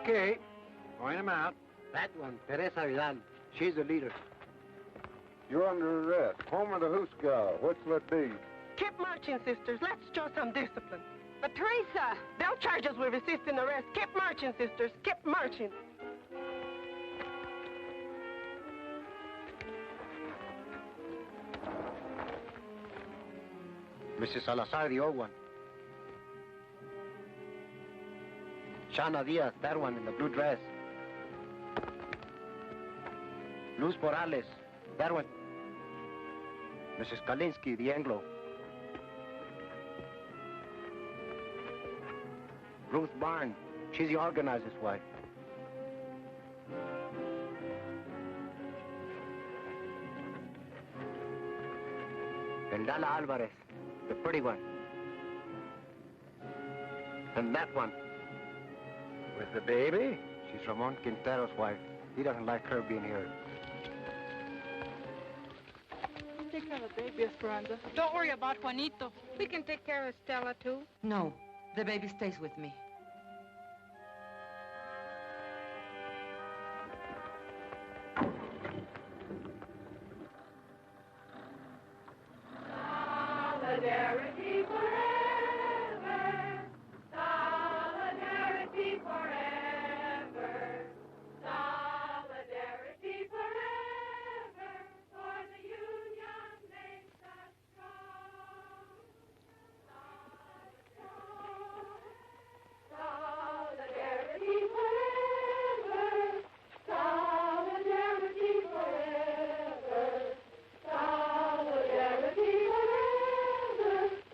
Okay. Point them out. That one, Teresa Vidal. She's the leader. You're under arrest. Homer the Hooskow. What's that be? Keep marching, sisters. Let's show some discipline. But Teresa, they'll charge us with resisting arrest. Keep marching, sisters. Keep marching. Mrs. Salazar, the old one. Shana Diaz, that one in the blue dress. Luz Morales, that one. Mrs. Kalinsky, the Anglo. Ruth Barnes, she's the organizer's wife. And Lala Alvarez, the pretty one. And that one. With the baby? She's Ramon Quintero's wife. He doesn't like her being here. Take care of the baby, Esperanza. Don't worry about Juanito. We can take care of Stella, too. No, the baby stays with me. Solidarity forever. Solidarity forever. Solidarity forever. For the union makes us strong. Solidarity forever. Solidarity forever. Solidarity forever.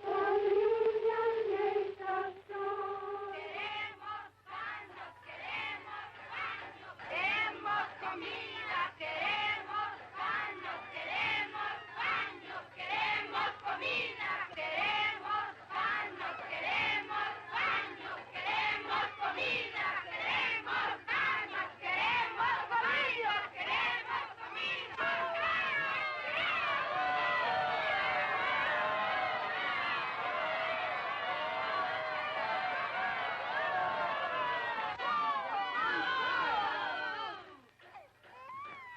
For the union makes us strong. Queremos baños, queremos baños. Queremos comida, queremos baños, queremos baños, queremos comida, queremos baños, queremos baños, queremos comida, queremos baños, queremos baños, queremos comida.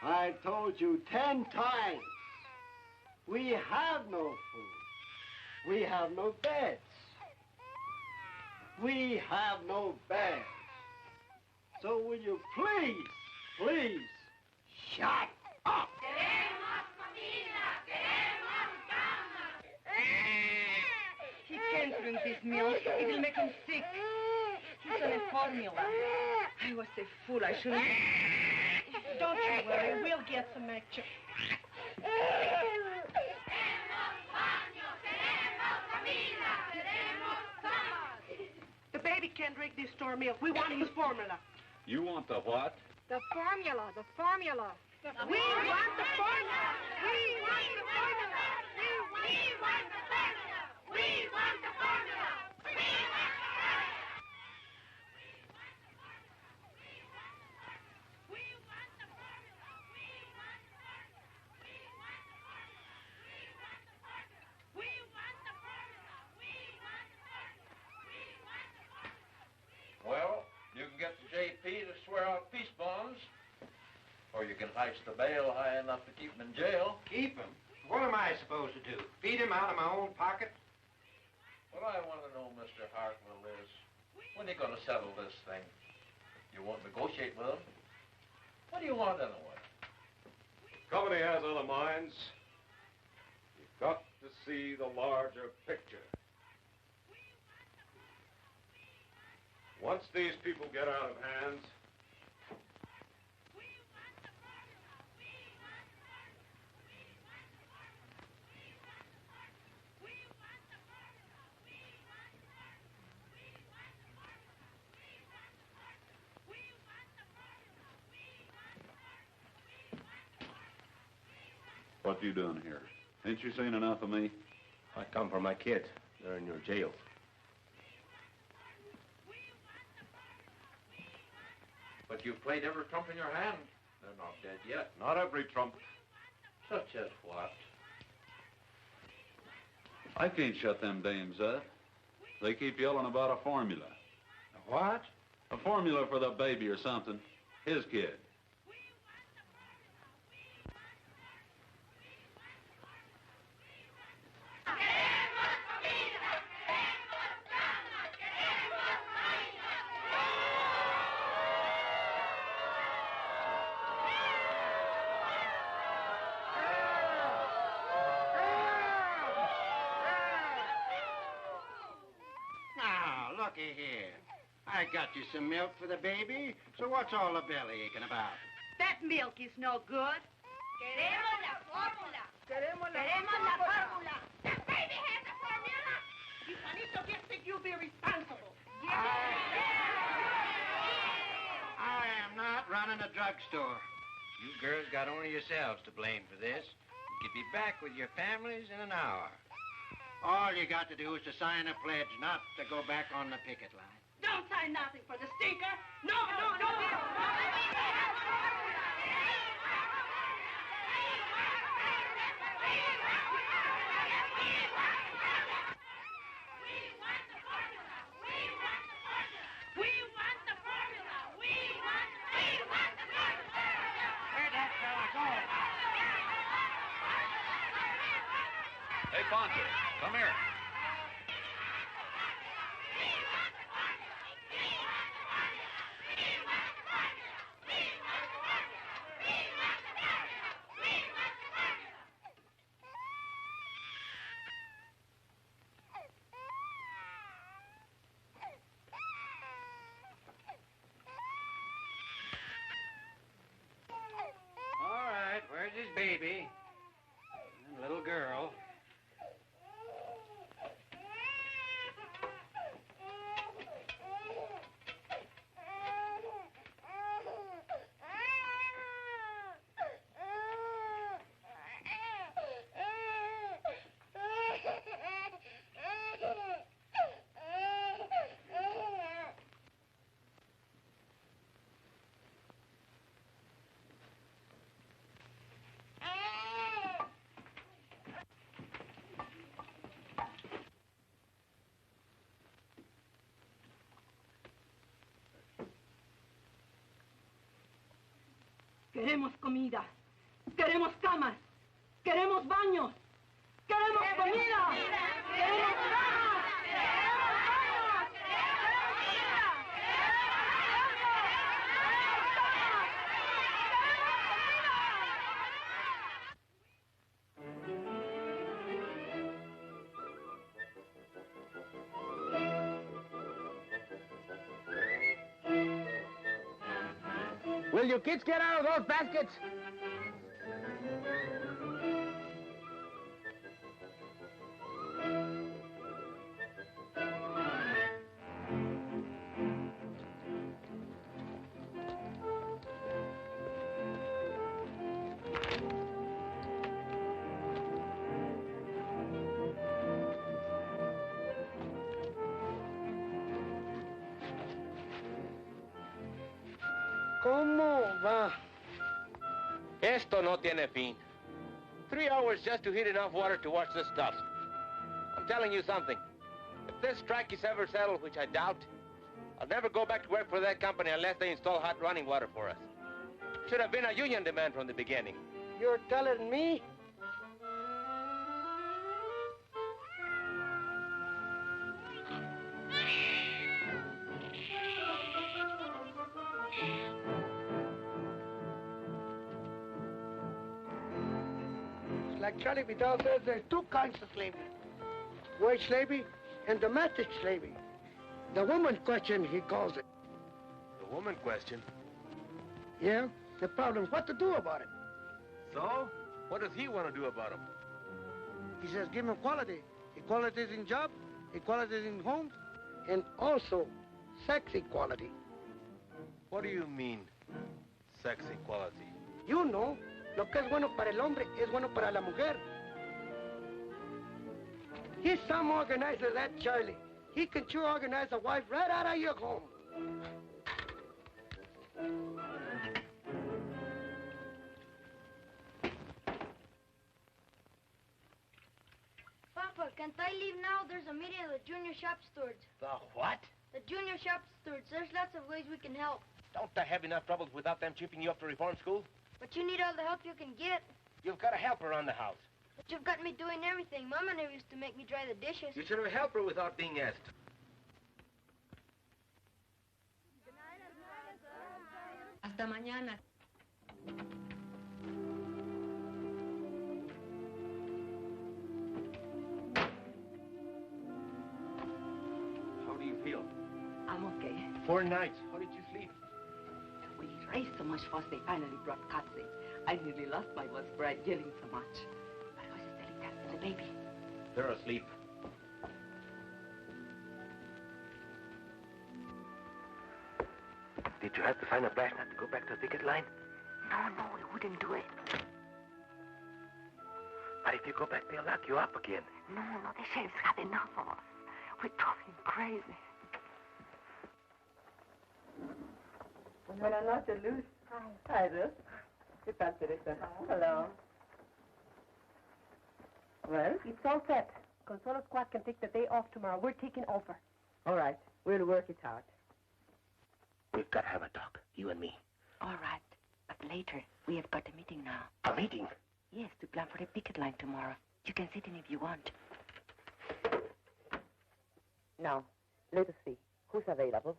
I told you 10 times. We have no food. We have no beds. We have no bags. So will you please, shut up? Queremos comida, queremos baños. He can't drink this milk. It'll make him sick. He's on a formula. I was a fool. I shouldn't... Don't you worry. We'll get some extra. Queremos baños, queremos comida, queremos baños. The baby can't drink this store milk. We want his formula. You want the what? The formula, the formula. We want the formula. We want the formula. We want the formula. We want the formula. We want the formula. Well, you can get the JP to swear out peace bonds, or you can heist the bail high enough to keep him in jail. Keep him? What am I supposed to do? Feed him out of my own pocket? What I want to know, Mr. Hartwell, is when are you going to settle this thing? You won't negotiate with him? What do you want anyway? Company has other minds. You've got to see the larger picture. Once these people get out of hand, What you doing here? Ain't you seen enough of me? I come for my kids. They're in your jail. But you've played every trump in your hand. They're not dead yet. Not every trump. Such as what? I can't shut them dames up. They keep yelling about a formula. A what? A formula for the baby or something. His kid. looky here. I got you some milk for the baby, so what's all the belly aching about? That milk is no good. Queremos la fórmula. Queremos la fórmula. The baby has a formula. You Juanito just think you'll be responsible. I am not running a drugstore. You girls got only yourselves to blame for this. You could be back with your families in an hour. All you got to do is to sign a pledge not to go back on the picket line. Don't sign nothing for the stinker. No. Hey, Poncho, come here. All right, where's his baby? And little girl. Queremos comida. Queremos camas. Queremos baños. Queremos comida. Queremos camas. Will you kids get out of those baskets? ¿Cómo va? Esto no tiene fin. 3 hours just to heat enough water to wash this stuff. I'm telling you something. If this strike is ever settled, which I doubt, I'll never go back to work for that company unless they install hot running water for us. Should have been a union demand from the beginning. You're telling me? Like Charlie Vidal says, there's two kinds of slavery. Wage slavery and domestic slavery. The woman question, he calls it. The woman question? Yeah, the problem is what to do about it. So? What does he want to do about them? He says give them equality. Equality in job, equality in homes, and also sex equality. What do you mean, sex equality? You know, lo que es bueno para el hombre es bueno para la mujer. He's some organizer, that Charlie. He can sure organize a wife right out of your home. Papa, can't I leave now? There's a meeting of the junior shop stewards. The what? The junior shop stewards. There's lots of ways we can help. Don't I have enough troubles without them chipping you up to reform school? But you need all the help you can get. You've got a helper around the house. But you've got me doing everything. Mama never used to make me dry the dishes. You should have a helper without being asked. Hasta mañana. How do you feel? 4 nights. How did you sleep? We raised so much fuss, they finally brought cats in. I nearly lost my voice for yelling so much. But I was just telling that to the baby. They're asleep. Did you have to find a flashlight to go back to the picket line? No, we wouldn't do it. But if you go back, they'll lock you up again. No, the sheriff's had enough of us. We drove him crazy. Buenas noches, Luz. Hi, Ruth. ¿Qué tal, Teresa? Hello. Well? It's all set. Consuelo Squad can take the day off tomorrow. We're taking over. All right. We'll work it out. We've got to have a talk, you and me. All right. But later, we have got a meeting now. A meeting? Yes, to plan for the picket line tomorrow. You can sit in if you want. Now, let us see. Who's available?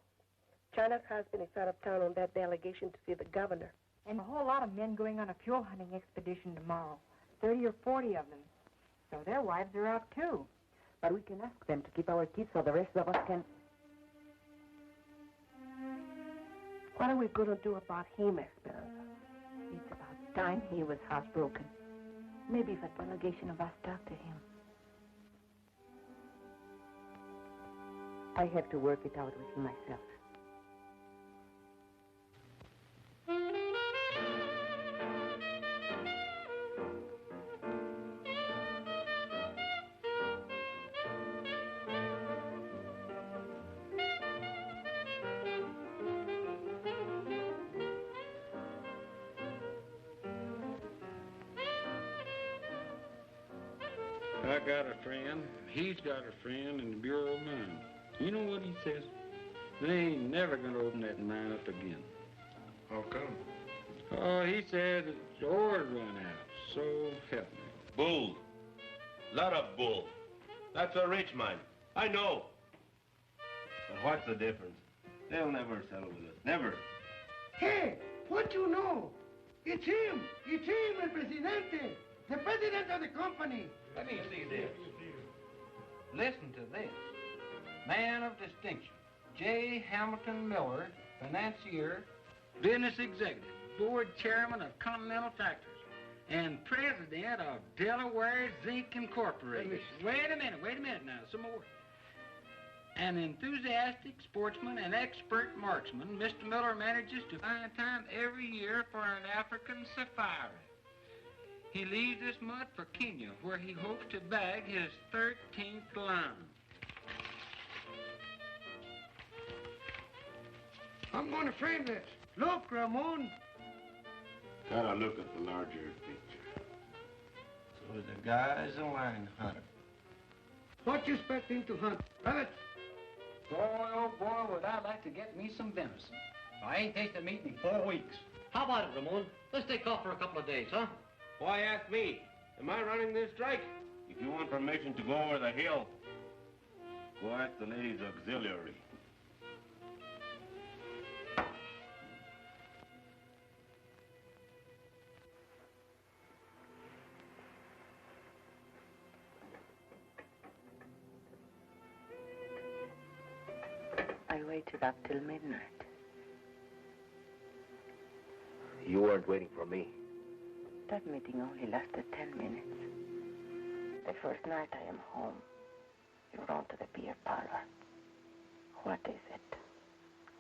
China's husband is out of town on that delegation to see the governor. And a whole lot of men going on a fuel hunting expedition tomorrow. 30 or 40 of them. So their wives are out, too. But we can ask them to keep our kids so the rest of us can... What are we going to do about him, Esperanza? It's about time he was housebroken. Maybe if a delegation of us talk to him. I have to work it out with him myself. I got a friend, he's got a friend in the Bureau of Mines. You know what he says? They ain't never gonna open that mine up again. How come? Oh, he says the ore run out, so help me. Bull. Lot of bull. That's a rich mine. I know. But what's the difference? They'll never settle with us. Never. Hey, what you know? It's him. It's him, el presidente. The president of the company. Let me see this. Listen to this. Man of distinction, J. Hamilton Miller, financier, business executive, board chairman of Continental Factors, and president of Delaware Zinc Incorporated. Wait a minute now, some more. An enthusiastic sportsman and expert marksman, Mr. Miller manages to find time every year for an African safari. He leaves this mud for Kenya, where he hopes to bag his 13th line. I'm going to frame this. Look, Ramon. Gotta look at the larger picture. So the guy's a line hunter. What you expect him to hunt? Rabbits? Boy, oh boy, would I like to get me some venison. I ain't tasted meat in 4 weeks. How about it, Ramon? Let's take off for a couple of days, huh? Why ask me? Am I running this strike? If you want permission to go over the hill, go ask the ladies' auxiliary. I waited up till midnight. You weren't waiting for me. That meeting only lasted 10 minutes. The first night I am home, you're on to the beer parlor. What is it?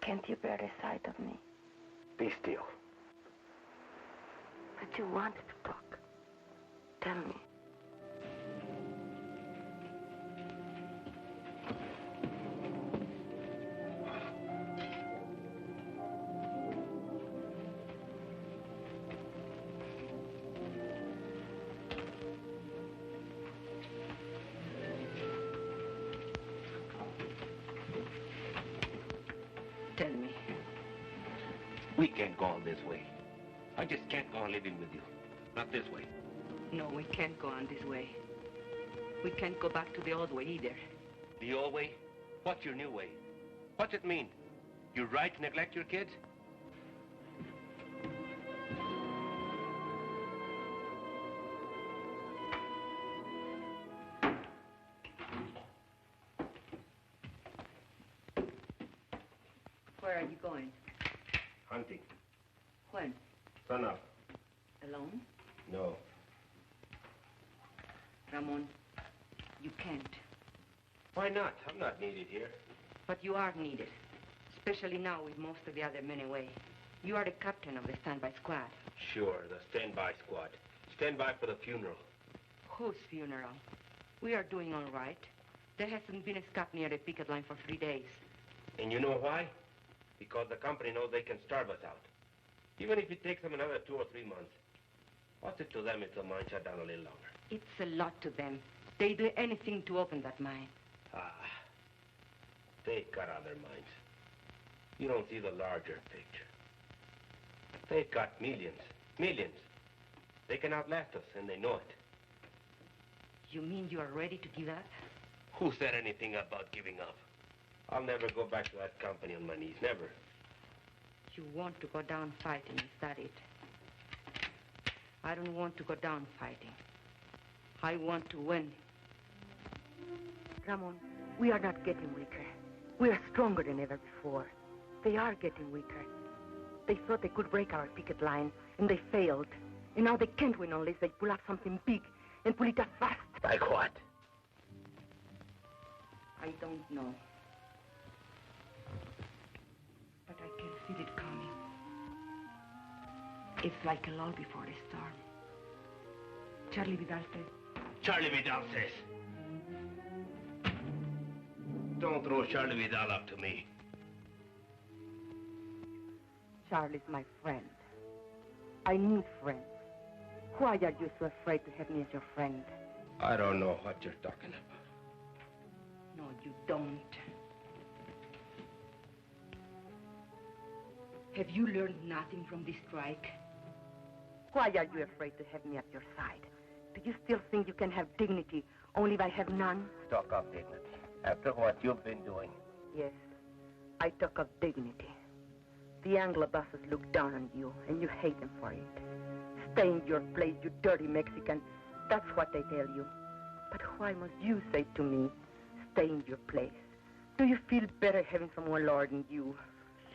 Can't you bear the sight of me? Be still. But you wanted to talk. Tell me. Tell me. We can't go on this way. I just can't go on living with you. Not this way. No, we can't go on this way. We can't go back to the old way either. The old way? What's your new way? What's it mean? You're right to neglect your kids? Where are you going? Hunting. When? Sun up. Alone? No. Ramon, you can't. Why not? I'm not needed here. But you are needed, especially now with most of the other men away. You are the captain of the standby squad. Sure, the standby squad. Stand by for the funeral. Whose funeral? We are doing all right. There hasn't been a scap near the picket line for 3 days. And you know why? Because the company knows they can starve us out. Even if it takes them another 2 or 3 months. What's it to them if the mine shut down a little longer? It's a lot to them. They do anything to open that mine. They got other minds. You don't see the larger picture. They've got millions. Millions. They can outlast us, and they know it. You mean you are ready to give up? Who said anything about giving up? I'll never go back to that company on my knees. Never. You want to go down fighting, is that it? I don't want to go down fighting. I want to win. Ramon, we are not getting weaker. We are stronger than ever before. They are getting weaker. They thought they could break our picket line, and they failed. And now they can't win unless they pull up something big and pull it up fast. Like what? I don't know. But I can feel it coming. It's like a lull before the storm. Charlie Vidal says. Charlie Vidal says. Don't throw Charlie Vidal up to me. Charlie's my friend. I need friends. Why are you so afraid to have me as your friend? I don't know what you're talking about. No, you don't. Have you learned nothing from this strike? Why are you afraid to have me at your side? Do you still think you can have dignity only if I have none? Talk of dignity. After what you've been doing. Yes, I talk of dignity. The Anglo bosses look down on you, and you hate them for it. Stay in your place, you dirty Mexican. That's what they tell you. But why must you say to me, stay in your place? Do you feel better having someone lower than you?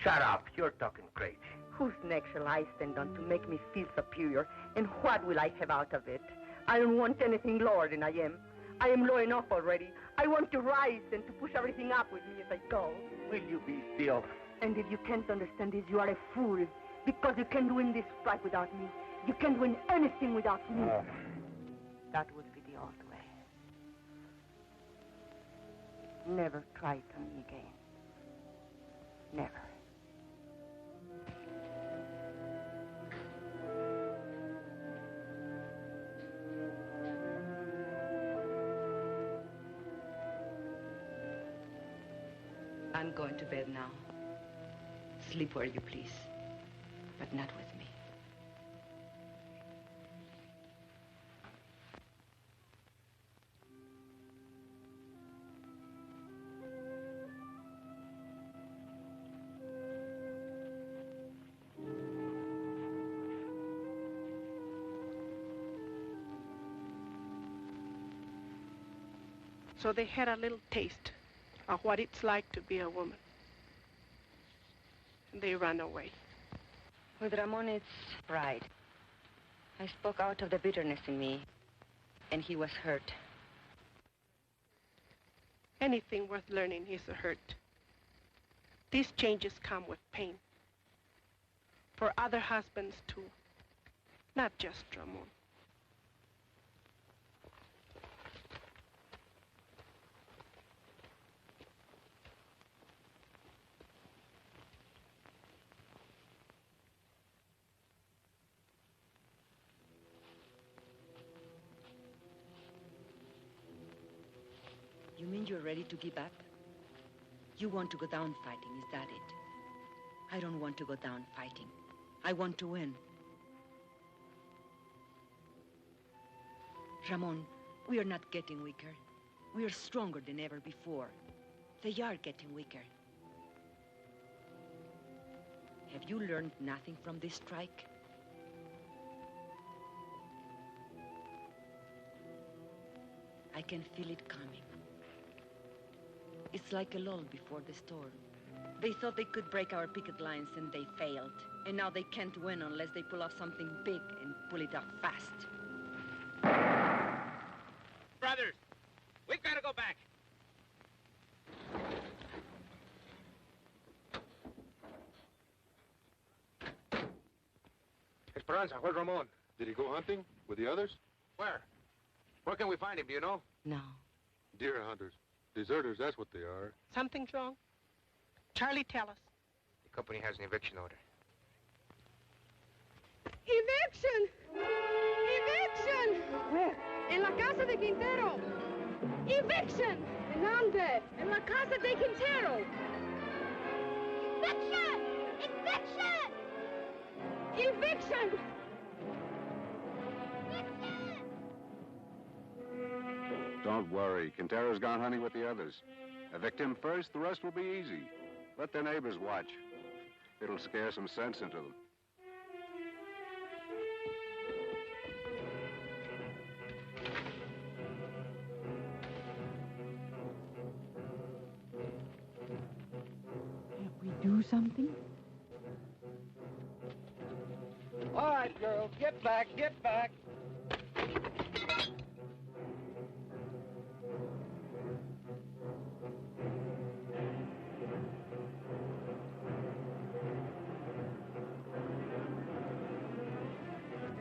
Shut up. You're talking crazy. Whose neck shall I stand on to make me feel superior? And what will I have out of it? I don't want anything lower than I am. I am low enough already. I want to rise and to push everything up with me as I go. Will you be still? And if you can't understand this, you are a fool. Because you can't win this strike without me. You can't win anything without me. That would be the old way. Never try it on me again. Never. I'm going to bed now. Sleep where you please, but not with me. So they had a little taste of what it's like to be a woman. And they ran away. With Ramon, it's pride. I spoke out of the bitterness in me, and he was hurt. Anything worth learning is a hurt. These changes come with pain. For other husbands, too. Not just Ramon. You mean you're ready to give up? You want to go down fighting, is that it? I don't want to go down fighting. I want to win. Ramon, we are not getting weaker. We are stronger than ever before. They are getting weaker. Have you learned nothing from this strike? I can feel it coming. It's like a lull before the storm. They thought they could break our picket lines, and they failed. And now they can't win unless they pull off something big and pull it off fast. Brothers, we've got to go back. Esperanza, where's Ramon? Did he go hunting with the others? Where? Where can we find him, do you know? No. Deer hunters. Deserters, that's what they are. Something's wrong. Charlie, tell us. The company has an eviction order. Eviction! Eviction! Where? En la casa de Quintero. Eviction! ¿En dónde? En la casa de Quintero. Eviction! Eviction! Eviction! Don't worry. Quintero's gone hunting with the others. Evict him first, the rest will be easy. Let their neighbors watch. It'll scare some sense into them. Can't we do something? All right, girls, get back, get back.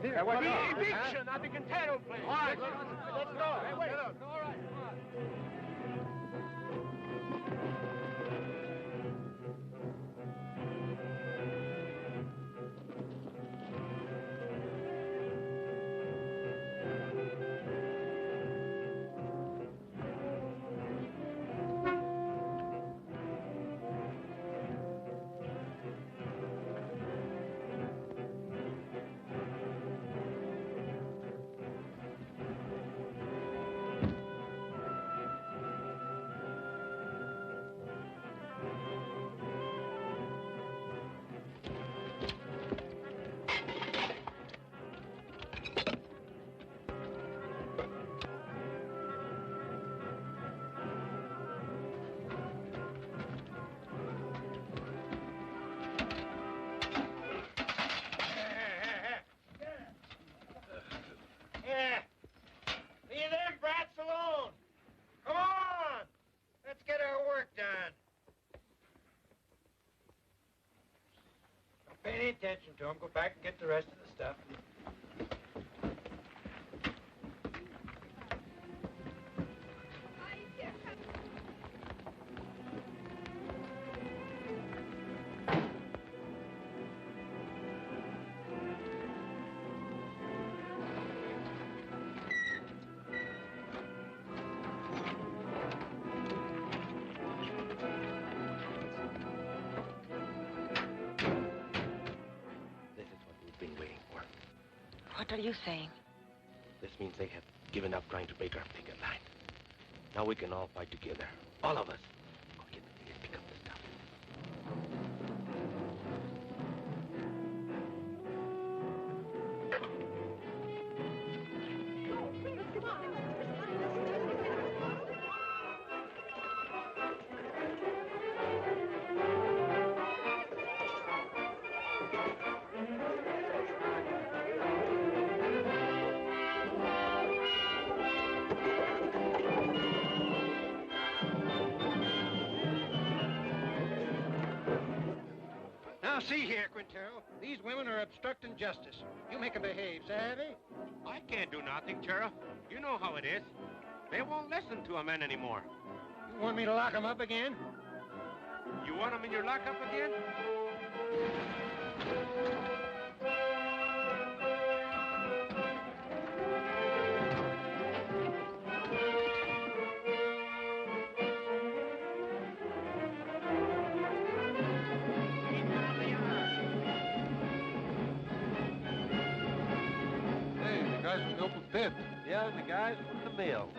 Hey, what eviction at the Quintero place. All right, let's go. Hey, wait. All right, come on. Pay any attention to him. Go back and get the rest of the stuff. What are you saying? This means they have given up trying to break our picket line. Now we can all fight together. All of us. Go get the thing and pick up the stuff. Now, see here, Quintero. These women are obstructing justice. You make them behave, savvy? I can't do nothing, Sheriff. You know how it is. They won't listen to a man anymore. You want me to lock them up again? You want them in your lockup again? Guys from the open pit. Yeah, the guys from the mill.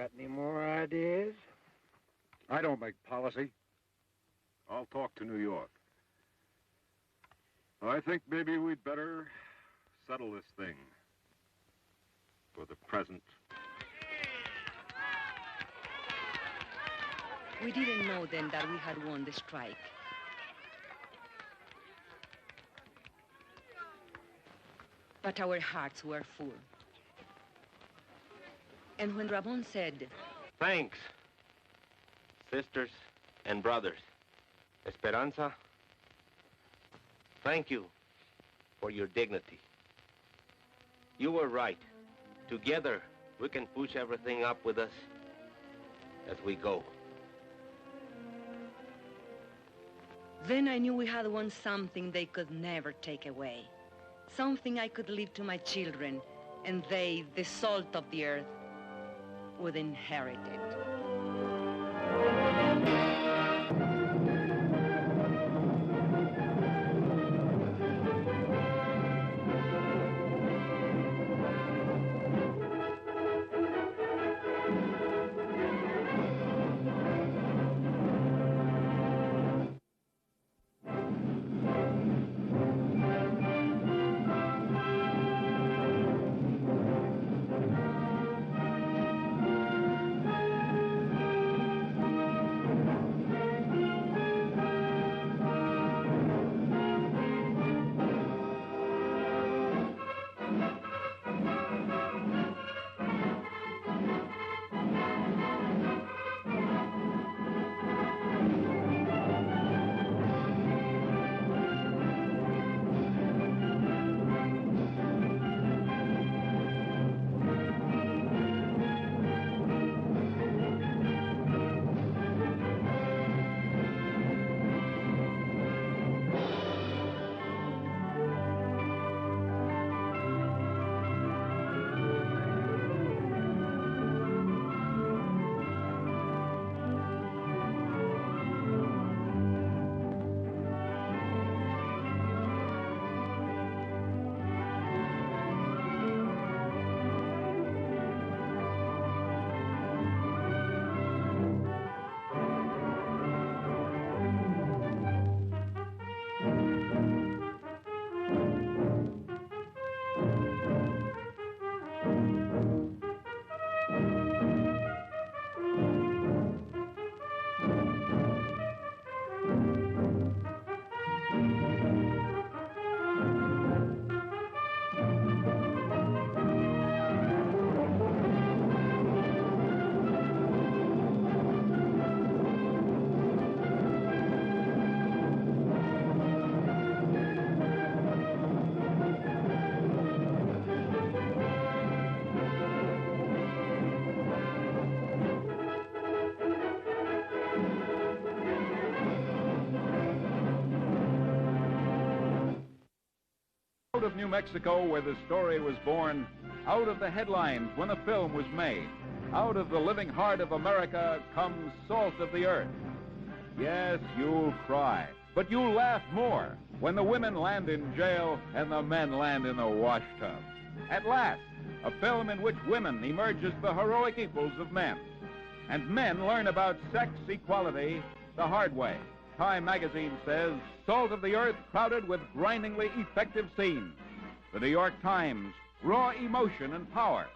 Got any more ideas? I don't make policy. I'll talk to New York. I think maybe we'd better settle this thing for the present. We didn't know then that we had won the strike. But our hearts were full. And when Ramon said, Thanks, sisters and brothers. Esperanza, thank you for your dignity. You were right. Together, we can push everything up with us as we go. Then I knew we had won something they could never take away. Something I could leave to my children, and they, the salt of the earth, would inherit it. Out of New Mexico, where the story was born, out of the headlines when the film was made, out of the living heart of America comes Salt of the Earth. Yes, you'll cry, but you'll laugh more when the women land in jail and the men land in the wash tub. At last, a film in which women emerge as the heroic equals of men, and men learn about sex equality the hard way. Time magazine says, Salt of the Earth crowded with grindingly effective scenes. The New York Times, raw emotion and power.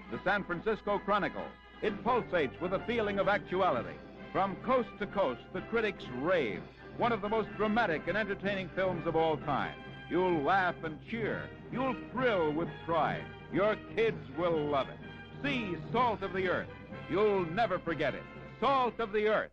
The San Francisco Chronicle, it pulsates with a feeling of actuality. From coast to coast, the critics rave. One of the most dramatic and entertaining films of all time. You'll laugh and cheer. You'll thrill with pride. Your kids will love it. See Salt of the Earth. You'll never forget it. Salt of the Earth.